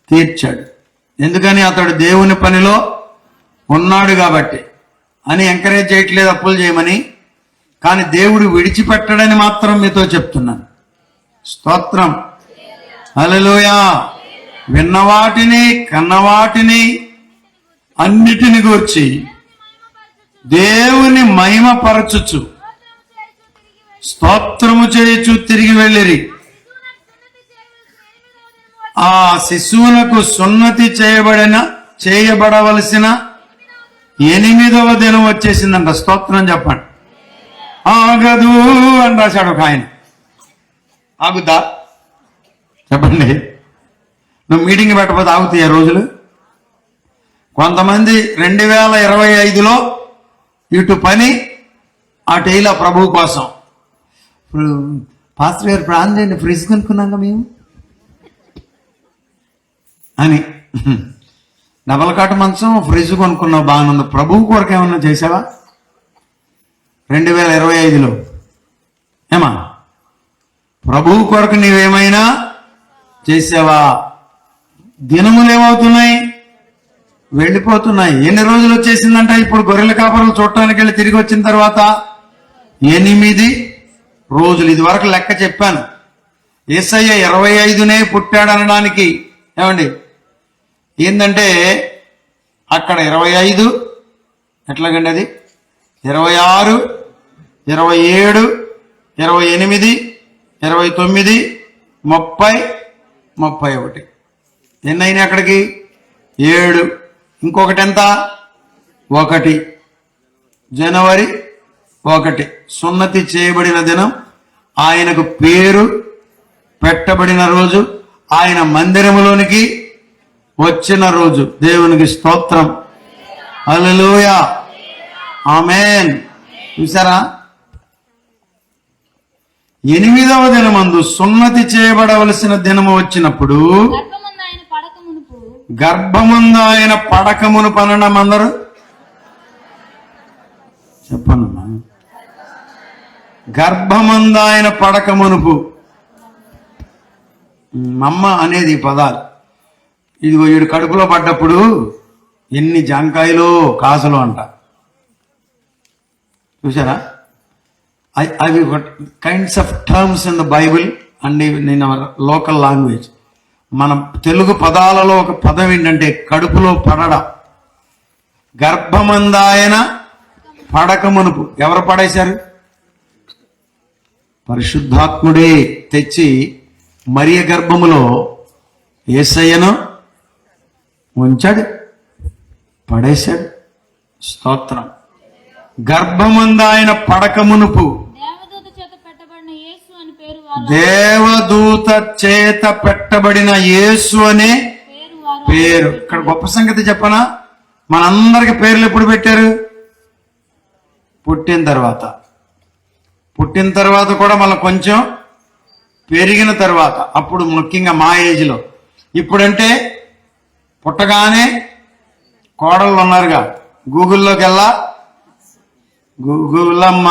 తీర్చాడు. ఎందుకని? అతడు దేవుని పనిలో ఉన్నాడు కాబట్టి. అని ఎంకరేజ్ చేయట్లేదు అప్పులు చేయమని, కానీ దేవుడు విడిచిపెట్టడని మాత్రం మీతో చెప్తున్నాను. స్తోత్రం. హల్లెలూయా. విన్నవాటిని కన్నవాటిని అన్నిటిని గూర్చి దేవుని మహిమపరచుచు స్తోత్రము చేయుచు తిరిగి వెళ్ళిరి. ఆ శిశువులకు సున్నతి చేయబడవలసిన 8వ దినం వచ్చేసిందంట. స్తోత్రం చెప్పండి. ఆగదు అని రాశాడు ఒక ఆయన. ఆగుద్దా? చెప్పండి. నువ్వు మీటింగ్ పెట్టకపోతే ఆగుతాయి రోజులు. కొంతమంది 2025లో ఇటు పని అటు ఇలా ప్రభువు కోసం. ఇప్పుడు పాస్టర్ గారు ప్రాణం చేయండి, ఫ్రిడ్జ్ కొనుక్కున్నాక మేము అని డబల్ కాట మంచం ఫ్రిడ్జ్ కొనుక్కున్నావు, బాగుంది. ప్రభువు కొరకు ఏమన్నా చేసావా 2025లో? ఏమా ప్రభువు కొరకు నీవేమైనా చేసావా? దినములు ఏమవుతున్నాయి? వెళ్ళిపోతున్నాయి. ఎన్ని రోజులు వచ్చేసిందంట? ఇప్పుడు గొర్రెల కాపరులు చూడటానికి వెళ్ళి తిరిగి వచ్చిన తర్వాత 8 రోజులు. ఇది వరకు లెక్క చెప్పాను. యేసయ్య 25నే పుట్టాడు అనడానికి ఏమండి ఏంటంటే అక్కడ 25 ఎట్లాగండి అది 26, 27, 28, 29, 30, 31. ఎన్నైనా అక్కడికి 7. ఇంకొకటి ఎంత? 1 జనవరి 1 సున్నతి చేయబడిన దినం, ఆయనకు పేరు పెట్టబడిన రోజు, ఆయన మందిరములోనికి వచ్చిన రోజు. దేవునికి స్తోత్రం. హల్లెలూయా ఆమేన్. చూసారా? 8వ దినమందు సున్నతి చేయబడవలసిన దినము వచ్చినప్పుడు గర్భమందు ఆయన పడకమును పనడం. అందరూ చెప్పనమ్మా. గర్భమందు ఆయన పడకమునుపు. మమ్మ అనేది పదాలు. ఇదిగో వీడు కడుపులో పడ్డప్పుడు ఎన్ని జాంకాయలు కాసులు అంట. చూసారా? అవి kinds of terms in the Bible and in our local language. మన తెలుగు పదాలలో ఒక పదం ఏంటంటే కడుపులో పడడ. గర్భమందాయన పడకమునుపు. ఎవరు పడేశారు? పరిశుద్ధాత్ముడే తెచ్చి మరియ గర్భములో యేసయ్యను ఉంచాడు, పడేశాడు. స్తోత్రం. గర్భమందు ఆయన పడక మునుపు దేవదూత చేత పెట్టబడిన యేసు అనే పేరు. ఇక్కడ గొప్ప సంగతి చెప్పనా, మనందరికి పేర్లు ఎప్పుడు పెట్టారు? పుట్టిన తర్వాత కూడా మళ్ళీ కొంచెం పెరిగిన తర్వాత, అప్పుడు ముఖ్యంగా మా ఏజ్లో. ఇప్పుడంటే పుట్టగానే కోడళ్ళు ఉన్నారుగా, గూగుల్లోకి వెళ్ళా గూగులమ్మ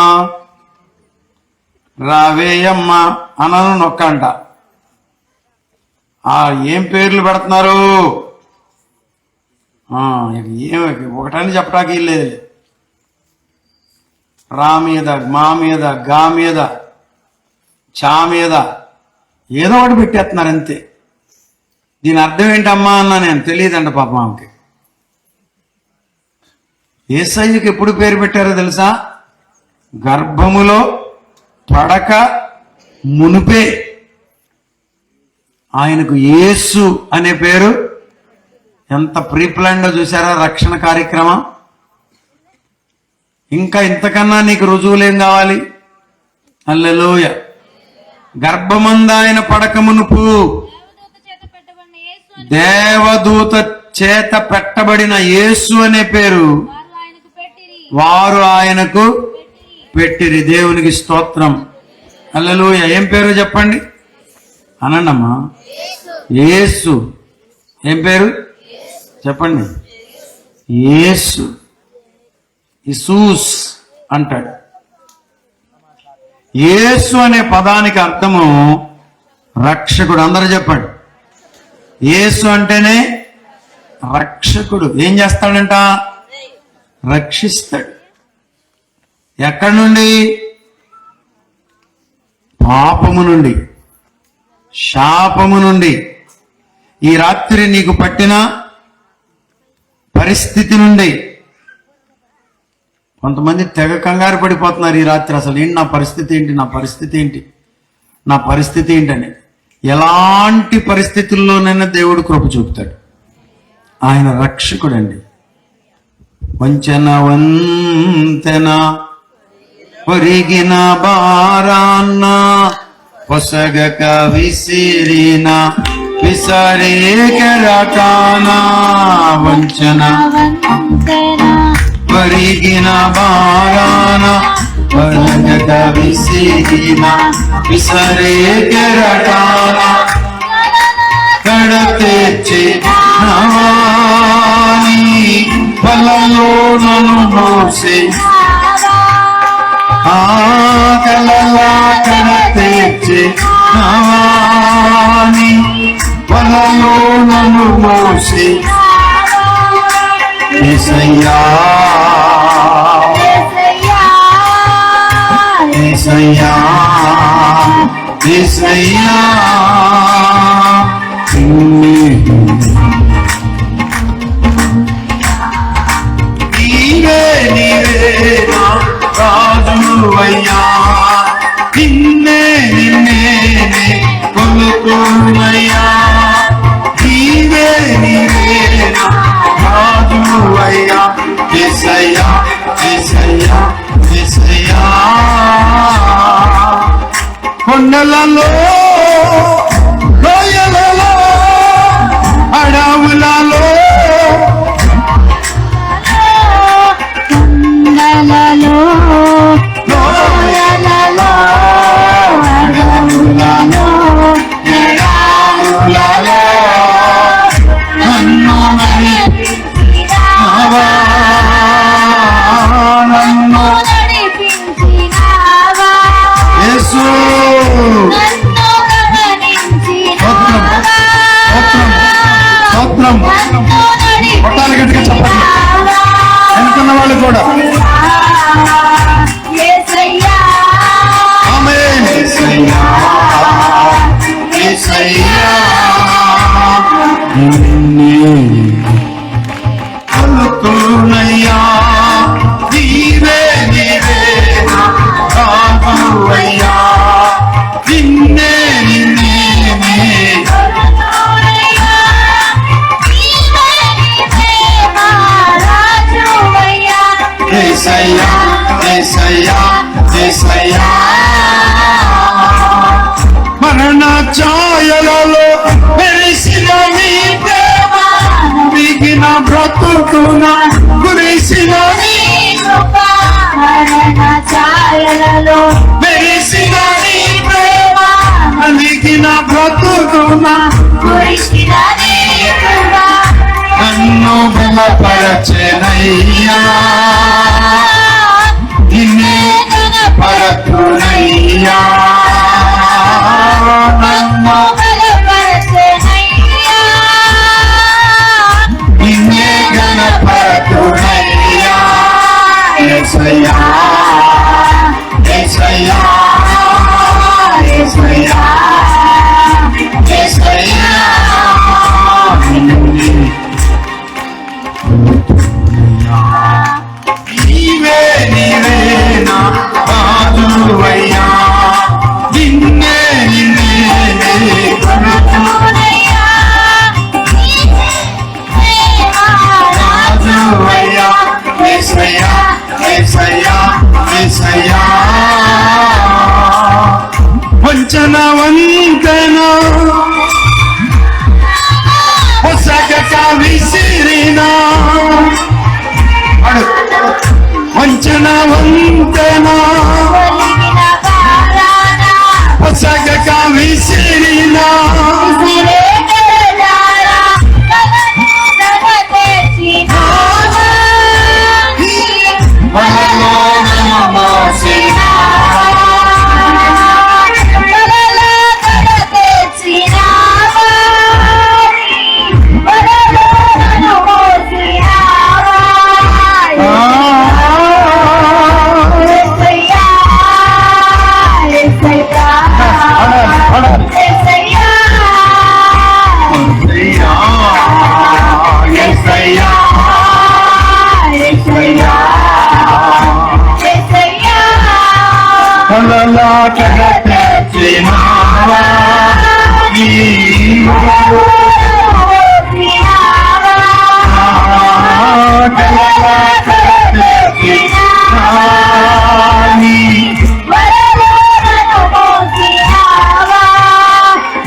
రావేయమ్మ అనను నొక్కంట. ఏం పేర్లు పెడుతున్నారు? ఏం ఒకటని చెప్పడానికి లేదు. రా మీద, మా మీద, గా మీద, చా మీద ఏదో ఒకటి పెట్టేస్తున్నారు అంతే. దీని అర్థం ఏంటమ్మా అన్నా నేను, తెలియదండి పాప ఆమెకి. యేసయ్యకి ఎప్పుడు పేరు పెట్టారో తెలుసా? గర్భములో పడక మునుపే ఆయనకు యేసు అనే పేరు. ఎంత ప్రీప్లాన్డో చూసారా రక్షణ కార్యక్రమం. ఇంకా ఇంతకన్నా నీకు రుజువులేం కావాలి? హల్లెలూయ. గర్భమందు ఆయన పడక మునుపు దేవదూత చేత పెట్టబడిన యేసు అనే పేరు వారు ఆయనకు పెట్టిరి. దేవునికి స్తోత్రం. హల్లెలూయా. ఏం పేరు చెప్పండి అనండమ్మా. యేసు. ఏం పేరు చెప్పండి? యేసు. ఇసూస్ అంటాడు. యేసు అనే పదానికి అర్థము రక్షకుడు. అందరూ చెప్పండి. యేసు అంటేనే రక్షకుడు. ఏం చేస్తాడంట? రక్షిస్తాడు. ఎక్కడి నుండి? పాపము నుండి, శాపము నుండి. ఈ రాత్రి నీకు పట్టిన పరిస్థితి నుండి. కొంతమంది తెగ కంగారు పడిపోతున్నారు ఈ రాత్రి. అసలు ఏంటి నా పరిస్థితి ఏంటి, నా పరిస్థితి ఏంటి, నా పరిస్థితి ఏంటని. ఎలాంటి పరిస్థితుల్లోనైనా దేవుడు కృప చూపుతాడు. ఆయన రక్షకుడండి. వంచన వంతెన ఒరిగిన బారాన్న పొసగక విసిరిన విసరే కెరటానా. వంచన ఒరిగిన బారాన పొసగక విసిరిన విసరే కెరటానా. కడతెచ్చి నవాని వలలో నన్ను మోసే కలలా కడతెచ్చి నవాని వలలో నన్ను మోసే యేసయ్యా యేసయ్యా యేసయ్యా. నీవే నీవేనా రాజువయ్యా, నిన్నే నిన్నే కొలుతున్నయ్యా. నీవే నీవేనా రాజువయ్యా. యేసయ్యా యేసయ్యా యేసయ్యా. కొండలలో లోయలలో అడవులలో లోయలలో అడవులలో ఎడారులలో నన్ను నడిపించినావా, నన్ను నడిపించినావా యేసు. కొట్టాలి గట్టిగా చెప్పండి అనుకున్న వాళ్ళు కూడా. ఆమేన్. యేసయ్యా యేసయ్యా కొలుతున్నయ్యా. నీవే నీవే రాజువయ్యా. యేసయ్యా యేసయ్యా యేసయ్యా. మరణ ఛాయలలో మెరిసిన నీ ప్రేమ, మిగిన బ్రతుకున కురిసిన నీ కృప. మరణ ఛాయలలో మెరిసిన నీ ప్రేమ, మిగిన బ్రతుకున కురిసిన నీ కృప. నన్ను బలపరచెనయ్యా, నిన్నే గణపరతునయ్యా. నన్ను బలపరచెనయ్యా, నిన్నే గణపరతునయ్యా. యేసయ్యా యేసయ్యా యేసయ్యా యేసయ్యా. నీవే నీవే నా రాజువయ్యా, నిన్నే నిన్నే కొలుతునయ్యా. రాజువయ్యా యేసయ్యా యేసయ్యా యేసయ్యా. వంచన వంతన పొసగక విసిరినా, వంచన వంతన పొసగక విసిరినా,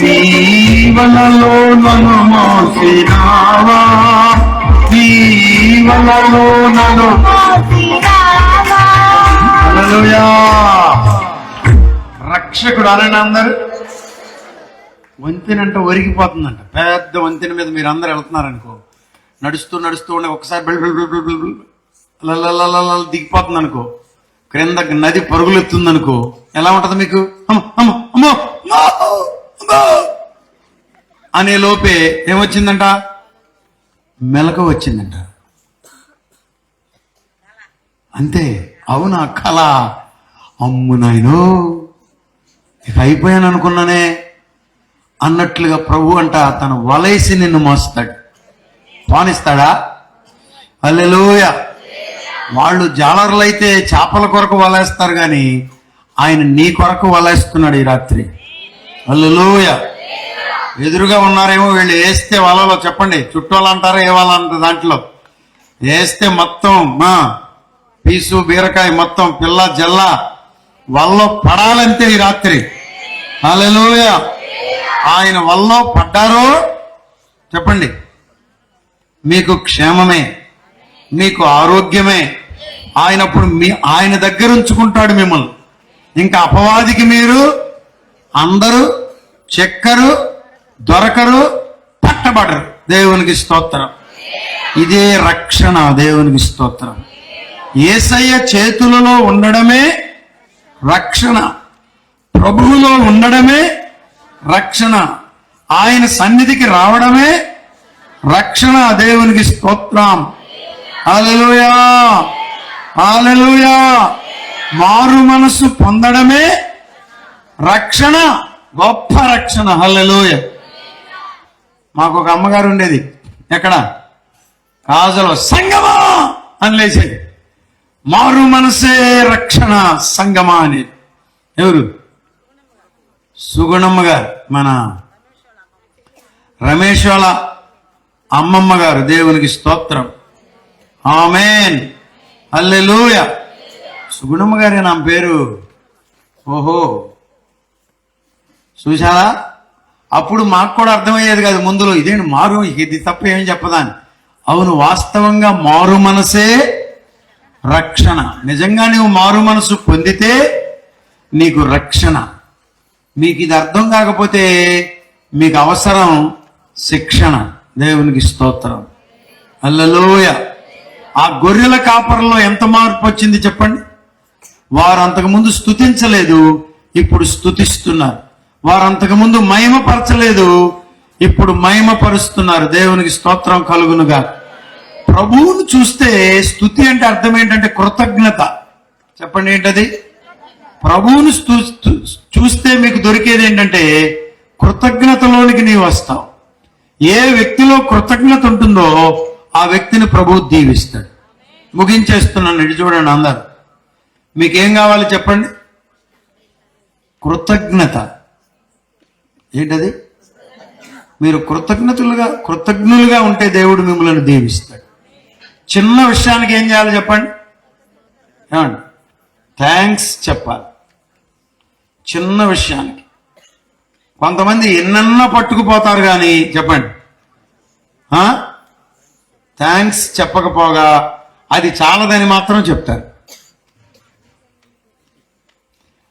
జీవనలో నన్ను మోసినావా, జీవనలో నన్ను మోసినావా. హల్లెలూయా. రక్షకుడు అనండి అందరు. వంతెన అంటే ఒరిగిపోతుందంట. పెద్ద వంతెన మీద మీరు అందరు వెళ్తున్నారనుకో, నడుస్తూ నడుస్తూ ఉండే ఒకసారి దిగిపోతుంది అనుకో, క్రింద నది పరుగులెత్తుంది అనుకో, ఎలా ఉంటది మీకు? అనే లోపే ఏమొచ్చిందంట? మెలక వచ్చిందంట. అంతే. అవునా కళ? అమ్ము నాయనో ఇక అయిపోయాను అనుకున్నానే అన్నట్లుగా ప్రభు అంట తను వలేసి నిన్ను మోస్తాడు. పానిస్తాడా? హల్లెలూయా. వాళ్ళు జాలర్లైతే చేపల కొరకు వలేస్తారు కానీ ఆయన నీ కొరకు వలేస్తున్నాడు ఈ రాత్రి. హల్లెలూయా. ఎదురుగా ఉన్నారేమో వీళ్ళు వేస్తే వలలో, చెప్పండి చుట్టూలు అంటారా ఏ వాళ్ళ అంటారు, దాంట్లో వేస్తే మొత్తం మా పీసు బీరకాయ మొత్తం పిల్ల జల్ల వల్లో పడాలంతే ఈ రాత్రి. హల్లెలూయా. ఆయన వల్లో పడ్డారో చెప్పండి, మీకు క్షేమమే, మీకు ఆరోగ్యమే. ఆయనప్పుడు ఆయన దగ్గర ఉంచుకుంటాడు మిమ్మల్ని. ఇంకా అపవాదికి మీరు అందరూ చెక్కరు, దొరకరు, పట్టబడరు. దేవునికి స్తోత్రం. ఇదే రక్షణ. దేవునికి స్తోత్రం. యేసయ్య చేతులలో ఉండడమే రక్షణ, ప్రభువులో ఉండడమే రక్షణ, ఆయన సన్నిధికి రావడమే రక్షణ. దేవునికి స్తోత్రం. హల్లెలూయా హల్లెలూయా. మారు మనసు పొందడమే రక్షణ, గొప్ప రక్షణ. హల్లెలూయా. మాకు ఒక అమ్మగారు ఉండేది, ఎక్కడ కాజలో, సంగమా అని లేచేది. మారు మనసే రక్షణ సంగమా అనేది. ఎవరు? సుగుణమ్మ గారు, మన రమేష్ వాళ్ళ అమ్మమ్మ గారు. దేవునికి స్తోత్రం. ఆమేన్. హల్లెలూయా. సుగుణమ్మ గారే నా పేరు. ఓహో, చూసారా? అప్పుడు మాకు కూడా అర్థమయ్యేది కాదు ముందులో, ఇదేంటి మారు, ఇది తప్ప ఏమి చెప్పదా అని. అవును, వాస్తవంగా మారు మనసే రక్షణ. నిజంగా నువ్వు మారు మనసు పొందితే నీకు రక్షణ. మీకు ఇది అర్థం కాకపోతే మీకు అవసరం శిక్షణ. దేవునికి స్తోత్రం, హల్లెలూయ. ఆ గొర్రెల కాపర్లో ఎంత మార్పు వచ్చింది చెప్పండి. వారు అంతకుముందు స్తుతించలేదు, ఇప్పుడు స్తుతిస్తున్నారు. వారు అంతకుముందు మహిమపరచలేదు, ఇప్పుడు మహిమపరుస్తున్నారు. దేవునికి స్తోత్రం కలుగునుగా. ప్రభువును చూస్తే స్తుతి అంటే అర్థం ఏంటంటే కృతజ్ఞత. చెప్పండి ఏంటది? ప్రభువును చూస్తే మీకు దొరికేది ఏంటంటే కృతజ్ఞతలోనికి నీవు వస్తావు. ఏ వ్యక్తిలో కృతజ్ఞత ఉంటుందో ఆ వ్యక్తిని ప్రభువు దీవిస్తాడు. ముగించేస్తున్నాను, ఇటు చూడండి అందరు. మీకేం కావాలి చెప్పండి? కృతజ్ఞత. ఏంటది? మీరు కృతజ్ఞులుగా ఉంటే దేవుడు మిమ్మల్ని దీవిస్తాడు. చిన్న విషయానికి ఏం చేయాలి చెప్పండి? ఏమండి? థ్యాంక్స్ చెప్పాలి. చిన్న విషయానికి. కొంతమంది ఎన్నన్నా పట్టుకుపోతారు కానీ చెప్పండి, థ్యాంక్స్ చెప్పకపోగా అది చాలదని మాత్రం చెప్తారు.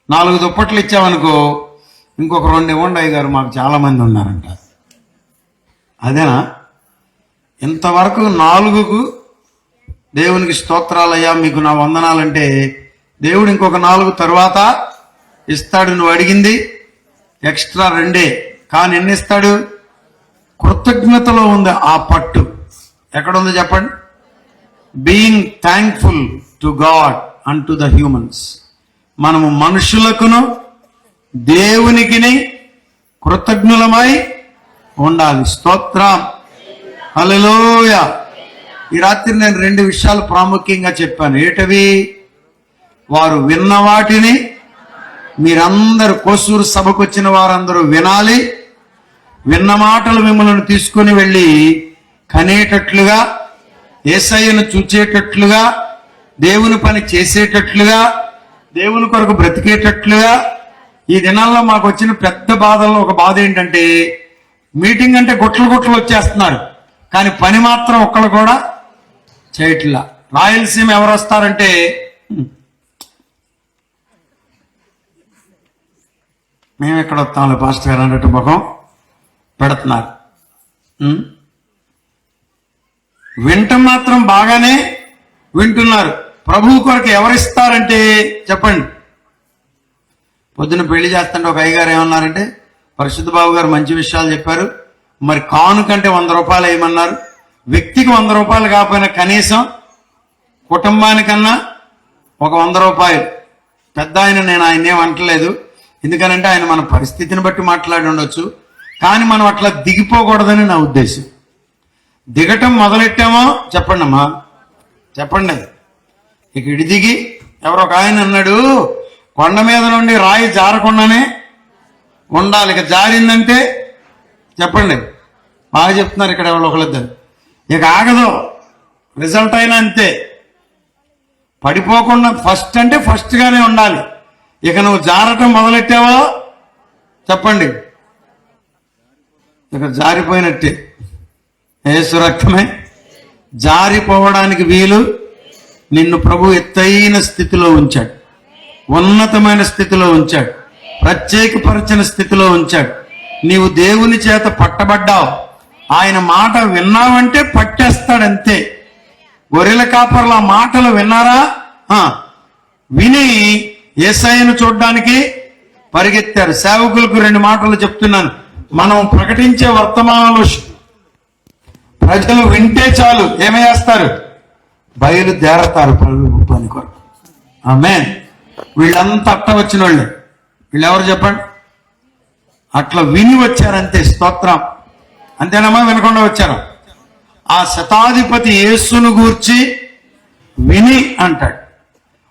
4 దుప్పట్లు ఇచ్చామనుకో, ఇంకొక 2 ఇవ్వండి అయ్యగారు, మాకు చాలా మంది ఉన్నారంట. అదేనా? ఇంతవరకు 4కు దేవునికి స్తోత్రాలయ్యా, మీకు నా వందనాలంటే దేవుడు ఇంకొక 4 తరువాత ఇస్తాడు. నువ్వు అడిగింది ఎక్స్ట్రా 2, కానీ ఎన్ని ఇస్తాడు? కృతజ్ఞతలో ఉంది ఆ పట్టు. ఎక్కడుందో చెప్పండి? Being thankful to God and to the humans. మనము మనుషులకును దేవునికిని కృతజ్ఞులమై ఉండాలి. స్తోత్రం, హల్లెలూయా. ఈ రాత్రి నేను 2 విషయాలు ప్రాముఖ్యంగా చెప్పాను. ఏటవి? వారు విన్న వాటిని మీరందరూ, కోసూరు సభకు వచ్చిన వారందరూ వినాలి. విన్న మాటలు మిమ్మల్ని తీసుకుని వెళ్ళి కనేటట్లుగా, యేసయ్యను చూచేటట్లుగా, దేవుని పని చేసేటట్లుగా, దేవుని కొరకు బ్రతికేటట్లుగా. ఈ దినాల్లో మాకు వచ్చిన పెద్ద బాధల్లో ఒక బాధ ఏంటంటే, మీటింగ్ అంటే గుట్లు వచ్చేస్తున్నారు, కానీ పని మాత్రం ఒక్కళ్ళు కూడా చేయట్లా. రాయలసీమ ఎవరు వస్తారంటే మేము ఎక్కడ వస్తాంలే పాస్టర్ గారు అన్నట్టు ముఖం పెడుతున్నారు. వింటం మాత్రం బాగానే వింటున్నారు. ప్రభువు కొరకు ఎవరిస్తారంటే చెప్పండి. పొద్దున పెళ్లి చేస్తుంటే ఒక అయ్యగారు ఏమన్నారంటే, పరిశుద్ధ బాబు గారు మంచి విషయాలు చెప్పారు, మరి కానుకంటే 100 రూపాయలు వేయమన్నారు. వ్యక్తికి 100 రూపాయలు కాకపోయినా కనీసం కుటుంబానికన్నా ఒక 100 రూపాయలు. పెద్ద ఆయన, నేను ఆయన్నేం అంటలేదు, ఎందుకనంటే ఆయన మన పరిస్థితిని బట్టి మాట్లాడి ఉండొచ్చు, కానీ మనం అట్లా దిగిపోకూడదని నా ఉద్దేశం. దిగటం మొదలెట్టామో చెప్పండి అమ్మా, చెప్పండి. ఇక ఇడి దిగి ఎవరో ఒక ఆయన అన్నాడు, కొండ మీద నుండి రాయి జారకుండానే ఉండాలి, ఇక జారిందంటే చెప్పండి. బాగా చెప్తున్నారు ఇక్కడ ఎవరో ఒకళ్ళిద్దరు. ఇక ఆగదు, రిజల్ట్ అయినా అంతే. పడిపోకుండా ఫస్ట్ అంటే ఫస్ట్ గానే ఉండాలి. ఇక నువ్వు జారటం మొదలెట్టావో చెప్పండి, ఇక జారిపోయినట్టే. యేసు రక్తమే జారిపోవడానికి వీలు. నిన్ను ప్రభు ఎత్తైన స్థితిలో ఉంచాడు, ఉన్నతమైన స్థితిలో ఉంచాడు, ప్రత్యేకపరిచిన స్థితిలో ఉంచాడు. నీవు దేవుని చేత పట్టబడ్డావు. ఆయన మాట విన్నావంటే పట్టేస్తాడంతే. గొర్రెల కాపర్ల మాటలు విన్నారా? విని యేసయ్యను చూడడానికి పరిగెత్తారు. సేవకులకు 2 మాటలు చెప్తున్నాను. మనం ప్రకటించే వర్తమానంలో ప్రజలు వింటే చాలు, ఏమేస్తారు? బయలుదేరతారు ప్రభు పని కొరకు. ఆమేన్. వీళ్ళంతా అట్ట వచ్చిన వాళ్ళే. వీళ్ళెవరు చెప్పండి? అట్లా విని వచ్చారంతే. స్తోత్రం. అంతేనమ్మా? వినకుండా వచ్చారు. ఆ శతాధిపతి యేసును గూర్చి విని అంటాడు.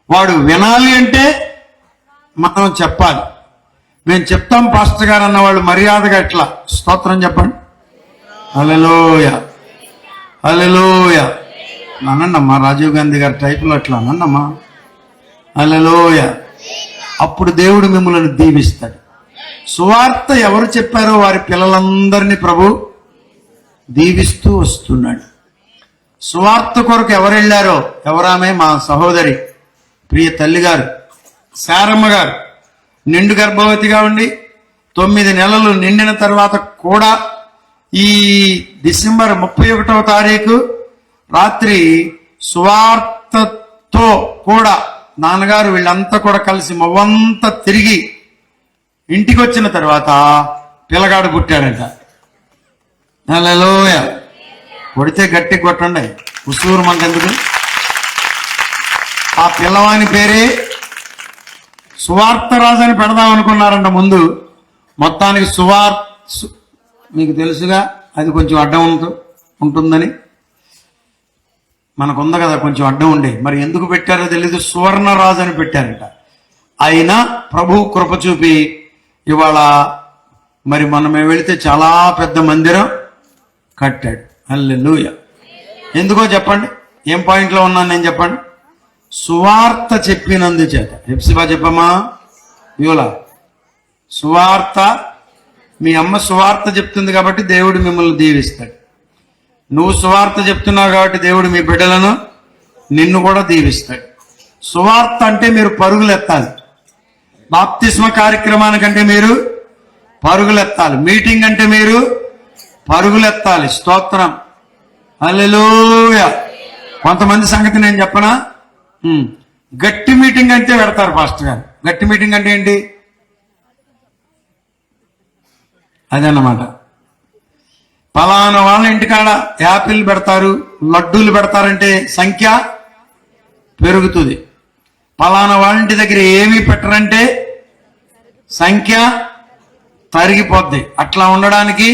వాడు వినాలి అంటే మనం చెప్పాలి. మేము చెప్తాం పాస్టర్ గారు అన్నవాళ్ళు మర్యాదగా ఎట్లా స్తోత్రం చెప్పండి. హల్లెలూయా, హల్లెలూయా అనండమ్మా. రాజీవ్ గాంధీ గారి టైపులో అట్లా అనండమ్మా. హల్లెలూయా. అప్పుడు దేవుడు మిమ్మల్ని దీవిస్తాడు. సువార్త ఎవరు చెప్పారో వారి పిల్లలందరినీ ప్రభు దీవిస్తూ వస్తున్నాడు. సువార్త కొరకు ఎవరు వెళ్ళారో, ఎవరామె? మా సహోదరి ప్రియ తల్లిగారు శారమ్మ గారు నిండు గర్భవతిగా ఉండి 9 నెలలు నిండిన తర్వాత కూడా ఈ డిసెంబర్ 31వ తారీఖు రాత్రి సువార్తతో కూడా నాన్నగారు వీళ్ళంతా కూడా కలిసి మొవ్వంతా తిరిగి ఇంటికి వచ్చిన తర్వాత పిల్లగాడు పుట్టాడంట. హల్లెలూయా. కొడితే గట్టి కొట్టండి, ఉసూరు మనకెందుకు. ఆ పిల్లవాని పేరే సువార్తరాజు అని పెడదాం అనుకున్నారంట ముందు. మొత్తానికి మీకు తెలుసుగా అది కొంచెం అడ్డం ఉంటుందని. మనకుంది కదా కొంచెం అడ్డం ఉండే, మరి ఎందుకు పెట్టారో తెలీదు. సువర్ణరాజు అని పెట్టారంట. అయినా ప్రభు కృప చూపి ఇవాళ మరి మనం వెళితే చాలా పెద్ద మందిరం కట్టాడు. హల్లెలూయా. ఎందుకో చెప్పండి, ఏం పాయింట్లో ఉన్నాను నేను చెప్పండి. సువార్త చెప్పినందు చేత. హెప్సిబా చెప్పమ్మా. యోలా సువార్త, మీ అమ్మ సువార్త చెప్తుంది కాబట్టి దేవుడు మిమ్మల్ని దీవిస్తాడు. నువ్వు సువార్త చెప్తున్నావు కాబట్టి దేవుడు మీ బిడ్డలను నిన్ను కూడా దీవిస్తాడు. సువార్త అంటే మీరు పరుగులెత్తాలి. బాప్తిస్మ కార్యక్రమానికంటే మీరు పరుగులెత్తాలి. మీటింగ్ అంటే మీరు పరుగులెత్తాలి. స్తోత్రం. హల్లెలూయా. కొంతమంది సంగతి నేను చెప్పనా, గట్టి మీటింగ్ అంటే పెడతారు పాస్టర్ గారు. గట్టి మీటింగ్ అంటే ఏంటి? అదన్నమాట. పలానా వాళ్ళ ఇంటికాడ యాపిల్ పెడతారు, లడ్డూలు పెడతారంటే సంఖ్య పెరుగుతుంది. పలానా వాళ్ళ ఇంటి దగ్గర ఏమీ పెట్టరంటే సంఖ్య తరిగిపోద్ది. అట్లా ఉండడానికి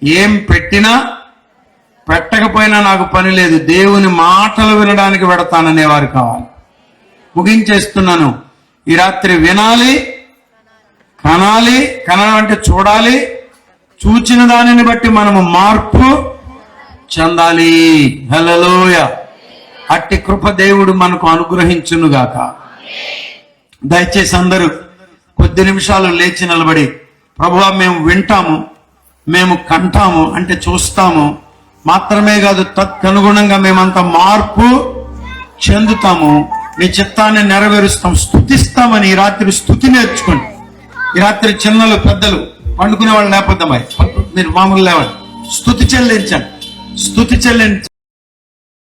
ఏం పెట్టినా పెట్టకపోయినా నాకు పని లేదు, దేవుని మాటలు వినడానికి పెడతాననేవారు కావాలి. ముగించేస్తున్నాను. ఈ రాత్రి వినాలి, కనాలి. కనడం అంటే చూడాలి. చూచిన దానిని బట్టి మనము మార్పు చెందాలి. హల్లెలూయా. అట్టి కృప దేవుడు మనకు అనుగ్రహించునుగాక. దయచేసి అందరూ కొద్ది నిమిషాలు లేచి నిలబడి, ప్రభువా మేము వింటాము, మేము కంటాము అంటే చూస్తాము మాత్రమే కాదు, తదనుగుణంగా మేమంతా మార్పు చెందుతాము, నీ చిత్తాన్ని నెరవేరుస్తాం, స్తుతిస్తామని ఈ రాత్రి స్తుతి నేర్చుకోండి. ఈ రాత్రి చిన్నలు పెద్దలు పండుకునే వాళ్ళు లేకపోతే మీరు మామూలు లేవండి, స్తుతి చెల్లించండి. స్తుతి చెల్లించండి.